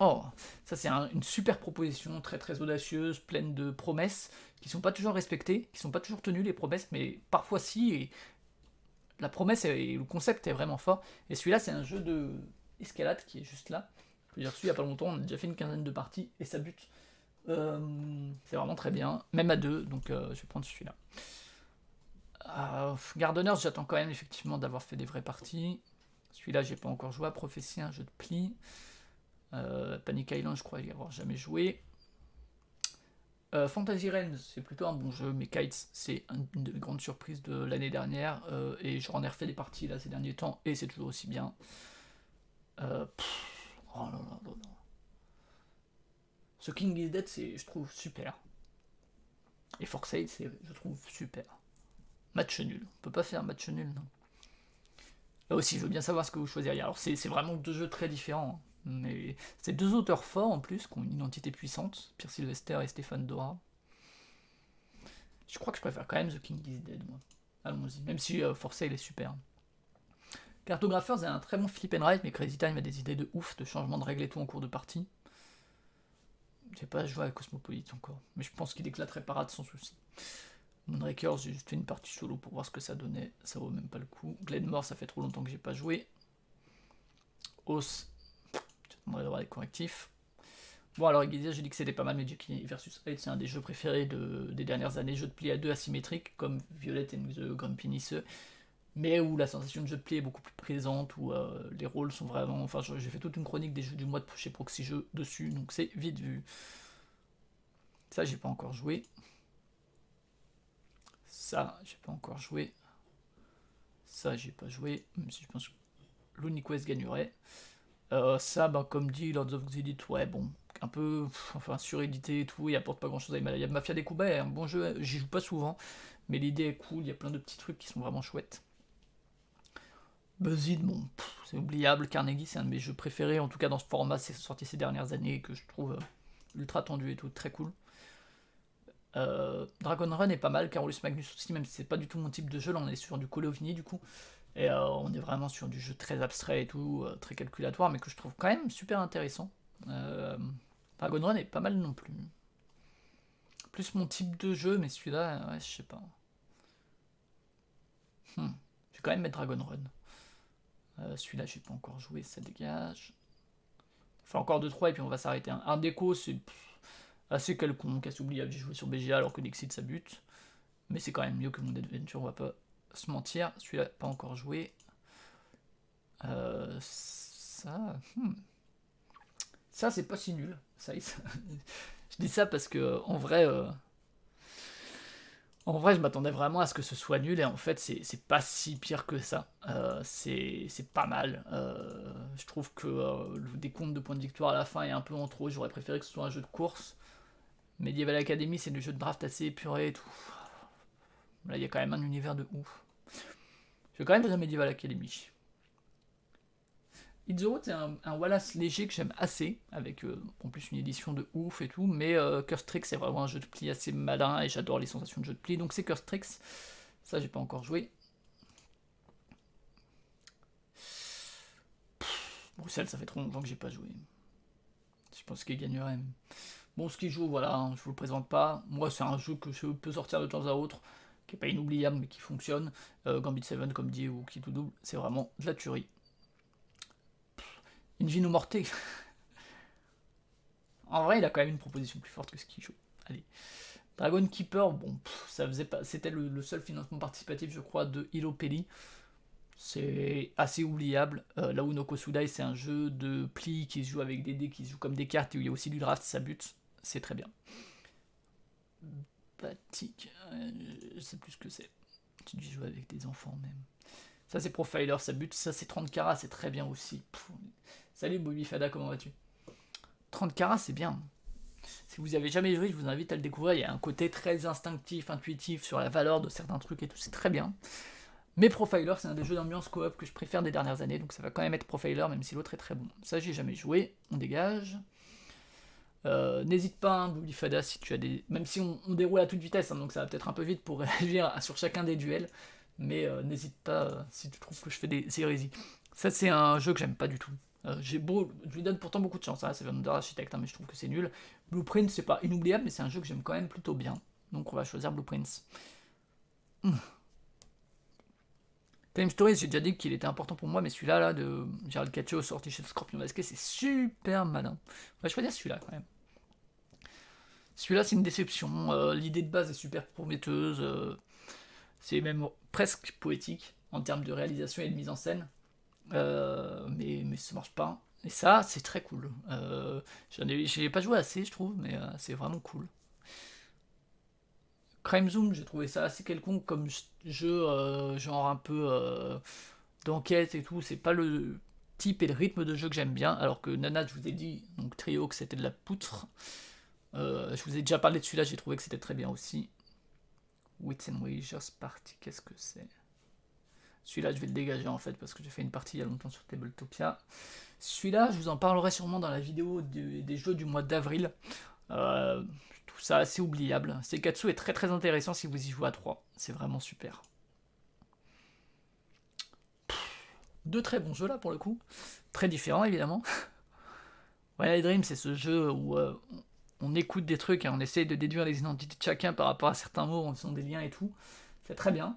Speaker 1: oh, ça c'est une super proposition, très très audacieuse, pleine de promesses, qui sont pas toujours respectées, qui sont pas toujours tenues les promesses, mais parfois si, et la promesse et le concept est vraiment fort. Et celui-là, c'est un jeu de escalade qui est juste là. Je l'ai reçu il y a pas longtemps, on a déjà fait une quinzaine de parties, et ça bute. C'est vraiment très bien, même à deux, donc je vais prendre celui-là. Gardeners, j'attends quand même effectivement d'avoir fait des vraies parties. Celui-là, j'ai pas encore joué à Prophétie, un jeu de pli. Panic Island, je crois y avoir jamais joué. Fantasy Realms, c'est plutôt un bon jeu, mais Kites, c'est une des grandes surprises de l'année dernière, et j'en ai refait des parties là ces derniers temps, et c'est toujours aussi bien. Oh là là là là. Ce King is Dead, c'est, je trouve, super. Et Forsaid, c'est, je trouve, super. Match nul. On peut pas faire match nul, non. Là aussi, je veux bien savoir ce que vous choisiriez. Alors, c'est vraiment deux jeux très différents. Hein. Mais c'est deux auteurs forts en plus, qui ont une identité puissante. Pierre Sylvester et Stéphane Dora. Je crois que je préfère quand même The King is Dead, moi. Allons-y. Même si Forsaid est super. Cartographers est un très bon flip and write, mais Crazy Time a des idées de ouf, de changement de règles et tout en cours de partie. J'ai pas joué à Cosmopolite encore, mais je pense qu'il éclaterait parade sans souci. Moonrakers, j'ai juste fait une partie solo pour voir ce que ça donnait, ça vaut même pas le coup. Glenmore, ça fait trop longtemps que j'ai pas joué. Os, j'attendrai d'avoir des correctifs. Bon, alors Iguizia, j'ai dit que c'était pas mal, mais Jackie vs Hyde, c'est un des jeux préférés des dernières années, jeu de pli à deux asymétriques, comme Violet and the Grumpy Nice, mais où la sensation de jeu de pli est beaucoup plus présente, où les rôles sont vraiment. Enfin, j'ai fait toute une chronique des jeux du mois chez Proxy Jeux dessus, donc c'est vite vu. Ça, j'ai pas encore joué. Ça, j'ai pas encore joué. Ça, j'ai pas joué, même si je pense que l'Uniquest gagnerait. Ça, bah, comme dit Lords of Xilith, ouais, bon, un peu enfin, surédité et tout, il apporte pas grand chose à Himalaya. Mafia des Kuba est un bon jeu, j'y joue pas souvent, mais l'idée est cool, il y a plein de petits trucs qui sont vraiment chouettes. Buzzid, bon, c'est oubliable. Carnegie, c'est un de mes jeux préférés, en tout cas dans ce format, c'est sorti ces dernières années et que je trouve ultra tendu et tout, très cool. Dragon Run est pas mal, Carolus Magnus aussi, même si c'est pas du tout mon type de jeu, là on est sur du Call of Duty du coup, et on est vraiment sur du jeu très abstrait et tout, très calculatoire, mais que je trouve quand même super intéressant. Dragon Run est pas mal non plus. Plus mon type de jeu, mais celui-là, ouais, je sais pas. Je vais quand même mettre Dragon Run. Celui-là, j'ai pas encore joué, ça dégage. Enfin, encore 2-3 et puis on va s'arrêter. Un déco, c'est assez quelconque, assez oubliable. J'ai joué sur BGA alors que Dixit ça bute. Mais c'est quand même mieux que mon Adventure, on va pas se mentir. Celui-là, pas encore joué. Ça. Ça, c'est pas si nul. Je dis ça parce que, en vrai. En vrai, je m'attendais vraiment à ce que ce soit nul, et en fait, c'est pas si pire que ça. C'est pas mal. Je trouve que le décompte de points de victoire à la fin est un peu en trop. J'aurais préféré que ce soit un jeu de course. Medieval Academy, c'est du jeu de draft assez épuré et tout. Là, il y a quand même un univers de ouf. Je vais quand même choisir Medieval Academy. It's the Road, c'est un Wallace léger que j'aime assez, avec en plus une édition de ouf et tout, mais Curse Tricks, c'est vraiment un jeu de pli assez malin, et j'adore les sensations de jeu de pli, donc c'est Curse Tricks. Ça, j'ai pas encore joué. Bruxelles, ça fait trop longtemps que j'ai pas joué. Je pense qu'il gagnerait. Bon, ce qui joue, voilà, je vous le présente pas. Moi, c'est un jeu que je peux sortir de temps à autre. qui est pas inoubliable mais qui fonctionne. Gambit 7 comme dit ou qui tout double, c'est vraiment de la tuerie. Invino Morte. En vrai, il a quand même une proposition plus forte que ce qu'il joue. Allez. Dragon Keeper, bon, ça faisait pas, c'était le seul financement participatif, je crois, de Hilo Peli. C'est assez oubliable. Là où Noko Sudai, c'est un jeu de pli qui se joue avec des dés, qui se joue comme des cartes, et où il y a aussi du draft, ça bute. C'est très bien. Batik, je sais plus ce que c'est. Tu dis jouer avec des enfants même. Ça c'est Profiler, ça bute. Ça c'est 30 carats, c'est très bien aussi. Salut Bobby Fada, comment vas-tu? 30 carats, c'est bien. Si vous n'y avez jamais joué, je vous invite à le découvrir. Il y a un côté très instinctif, intuitif sur la valeur de certains trucs et tout, c'est très bien. Mais Profiler, c'est un des jeux d'ambiance coop que je préfère des dernières années, donc ça va quand même être Profiler, même si l'autre est très bon. Ça, j'ai jamais joué, on dégage. N'hésite pas, hein, Bobby Fada, si tu as des. Même si on déroule à toute vitesse, hein, donc ça va peut-être un peu vite pour réagir sur chacun des duels, mais n'hésite pas si tu trouves que je fais des hérésies. Ça, c'est un jeu que j'aime pas du tout. Je lui donne pourtant beaucoup de chance, hein, c'est Wonder Architect, hein, mais je trouve que c'est nul. Blueprint, c'est pas inoubliable, mais c'est un jeu que j'aime quand même plutôt bien. Donc on va choisir Blueprints. Time Stories, j'ai déjà dit qu'il était important pour moi, mais celui-là, là, de Gerald Caccio, sorti chez Scorpion Basket, c'est super malin. On va choisir celui-là quand même. Celui-là, c'est une déception. L'idée de base est super prometteuse. C'est même presque poétique en termes de réalisation et de mise en scène. Mais ça marche pas. Et ça, c'est très cool. J'ai pas joué assez, je trouve, mais c'est vraiment cool. Crime Zoom, j'ai trouvé ça assez quelconque comme jeu, genre un peu d'enquête et tout. C'est pas le type et le rythme de jeu que j'aime bien. Alors que Nana, je vous ai dit, donc Trio, que c'était de la poutre. Je vous ai déjà parlé de celui-là, j'ai trouvé que c'était très bien aussi. Wits and Wagers Party, qu'est-ce que c'est? Celui-là, je vais le dégager en fait, parce que j'ai fait une partie il y a longtemps sur Tabletopia. Celui-là, je vous en parlerai sûrement dans la vidéo des jeux du mois d'avril. Tout ça assez oubliable. Seikatsu est très très intéressant si vous y jouez à 3. C'est vraiment super. Deux très bons jeux là pour le coup. Très différents évidemment. Twilight Dream, c'est ce jeu où on écoute des trucs et on essaye de déduire les identités de chacun par rapport à certains mots en faisant des liens et tout. C'est très bien.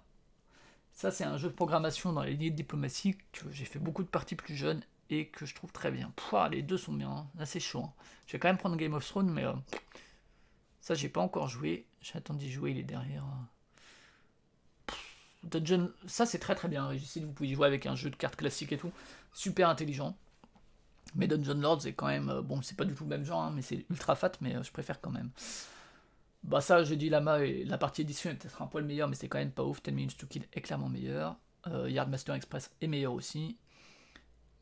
Speaker 1: Ça, c'est un jeu de programmation dans les lignes de diplomatie que j'ai fait beaucoup de parties plus jeunes et que je trouve très bien. Pouah, les deux sont bien, hein. Là c'est chaud. Hein. Je vais quand même prendre Game of Thrones, mais ça j'ai pas encore joué. J'attends d'y jouer, il est derrière. Dungeon, ça c'est très très bien. Régicide, vous pouvez y jouer avec un jeu de cartes classique et tout. Super intelligent. Mais Dungeon Lords c'est quand même. Bon, c'est pas du tout le même genre, hein, mais c'est ultra fat, mais je préfère quand même. Bah, ça, j'ai dit Lama et la partie édition est peut-être un poil meilleure, mais c'est quand même pas ouf. 10 Minutes to Kill est clairement meilleur. Yardmaster Express est meilleur aussi.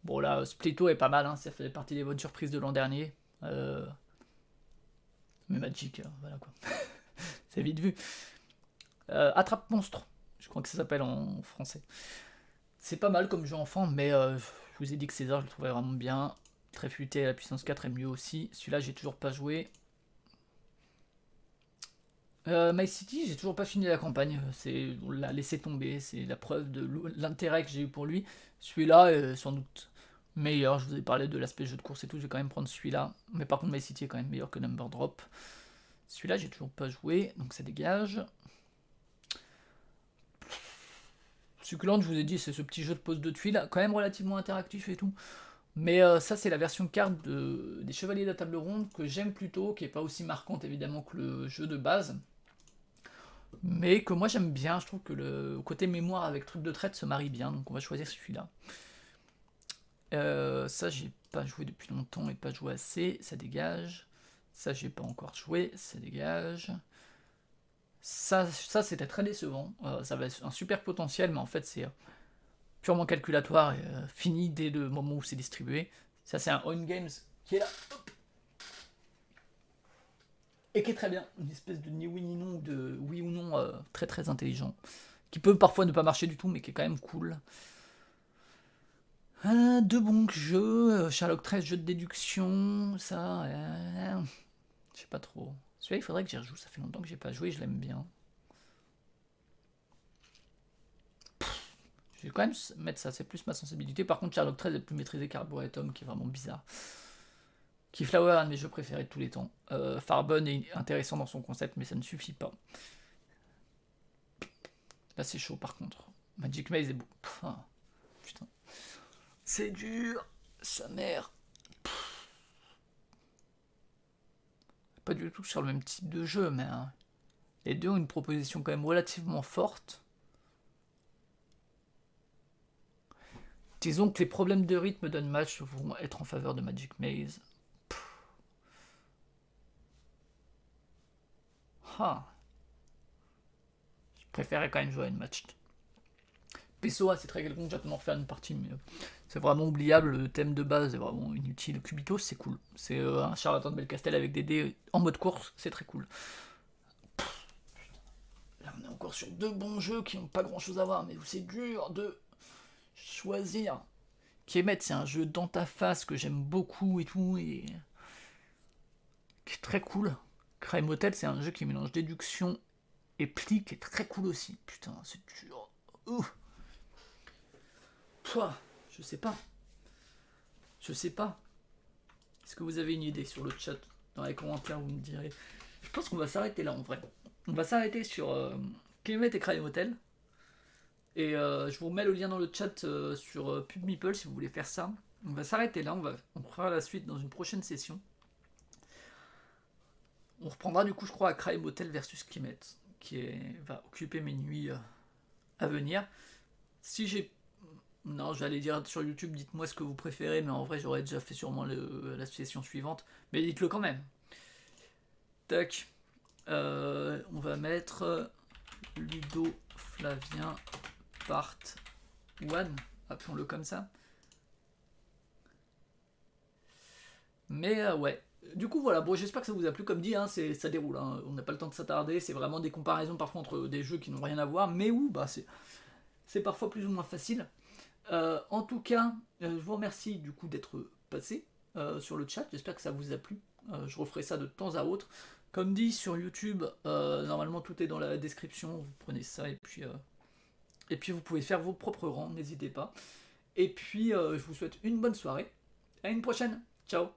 Speaker 1: Bon, là, Splito est pas mal, hein, ça fait partie des bonnes surprises de l'an dernier. Mais Magic, voilà quoi. C'est vite vu. Attrape Monstre, je crois que ça s'appelle en français. C'est pas mal comme jeu enfant, mais je vous ai dit que César, je le trouvais vraiment bien. Très futé, la puissance 4 est mieux aussi. Celui-là, j'ai toujours pas joué. My City, j'ai toujours pas fini la campagne. On l'a laissé tomber. C'est la preuve de l'intérêt que j'ai eu pour lui. Celui-là est sans doute meilleur. Je vous ai parlé de l'aspect jeu de course et tout. Je vais quand même prendre celui-là. Mais par contre, My City est quand même meilleur que Number Drop. Celui-là, j'ai toujours pas joué, donc ça dégage. Succulente, je vous ai dit, c'est ce petit jeu de pose de tuiles, quand même relativement interactif et tout. Mais ça, c'est la version carte des Chevaliers de la Table Ronde que j'aime plutôt, qui est pas aussi marquante évidemment que le jeu de base. Mais que moi j'aime bien, je trouve que le côté mémoire avec truc de traite se marie bien, donc on va choisir celui-là. Ça, j'ai pas joué depuis longtemps et pas joué assez, ça dégage. Ça, j'ai pas encore joué, ça dégage. Ça c'était très décevant. Ça va être un super potentiel, mais en fait, c'est purement calculatoire et fini dès le moment où c'est distribué. Ça, c'est un On Games qui est là. Hop. Et qui est très bien. Une espèce de ni oui ni non, de oui ou non très très intelligent. Qui peut parfois ne pas marcher du tout, mais qui est quand même cool. Deux bons jeux. Sherlock 13, jeu de déduction. Ça. Je sais pas trop. Celui-là, il faudrait que j'y rejoue. Ça fait longtemps que j'ai pas joué, je l'aime bien. Je vais quand même mettre ça, c'est plus ma sensibilité. Par contre, Sherlock 13 est plus maîtrisé qu'Arboretum, qui est vraiment bizarre. Keyflower, un de mes jeux préférés de tous les temps. Farbon est intéressant dans son concept, mais ça ne suffit pas. Là, c'est chaud par contre. Magic Maze est beau. Putain. C'est dur. Sa mère. Pas du tout sur le même type de jeu, mais les deux ont une proposition quand même relativement forte. Disons que les problèmes de rythme d'un match vont être en faveur de Magic Maze. Je préférais quand même jouer à une match. PSOA, c'est très quelconque, j'attends d'en refaire une partie, mais c'est vraiment oubliable. Le thème de base est vraiment inutile. Cubitos, c'est cool. C'est un charlatan de Belcastel avec des dés en mode course, c'est très cool. Là, on est encore sur deux bons jeux qui n'ont pas grand chose à voir, mais c'est dur de choisir. Kemet, c'est un jeu dans ta face que j'aime beaucoup et tout, et qui est très cool. Crime Hotel, c'est un jeu qui mélange déduction et pli, qui est très cool aussi. Putain, c'est dur. Je sais pas. Est-ce que vous avez une idée sur le chat? Dans les commentaires, vous me direz. Je pense qu'on va s'arrêter là en vrai. On va s'arrêter sur Kemet et Crime Hotel. Et je vous remets le lien dans le chat sur PubMeeple si vous voulez faire ça. On va s'arrêter là, on fera la suite dans une prochaine session. On reprendra du coup, je crois, à Crime Hotel versus Kemet, va occuper mes nuits à venir. Si j'ai... Non, j'allais dire sur YouTube, dites-moi ce que vous préférez, mais en vrai, j'aurais déjà fait sûrement la session suivante. Mais dites-le quand même. Tac. On va mettre Ludo Flavien Part 1, appelons-le comme ça. Mais ouais. Du coup, voilà, bon, j'espère que ça vous a plu. Comme dit, ça déroule. On n'a pas le temps de s'attarder. C'est vraiment des comparaisons parfois entre des jeux qui n'ont rien à voir, mais où c'est parfois plus ou moins facile. En tout cas, je vous remercie du coup d'être passé sur le chat. J'espère que ça vous a plu. Je referai ça de temps à autre. Comme dit sur YouTube, normalement tout est dans la description. Vous prenez ça et puis vous pouvez faire vos propres rangs. N'hésitez pas. Et puis je vous souhaite une bonne soirée. À une prochaine. Ciao.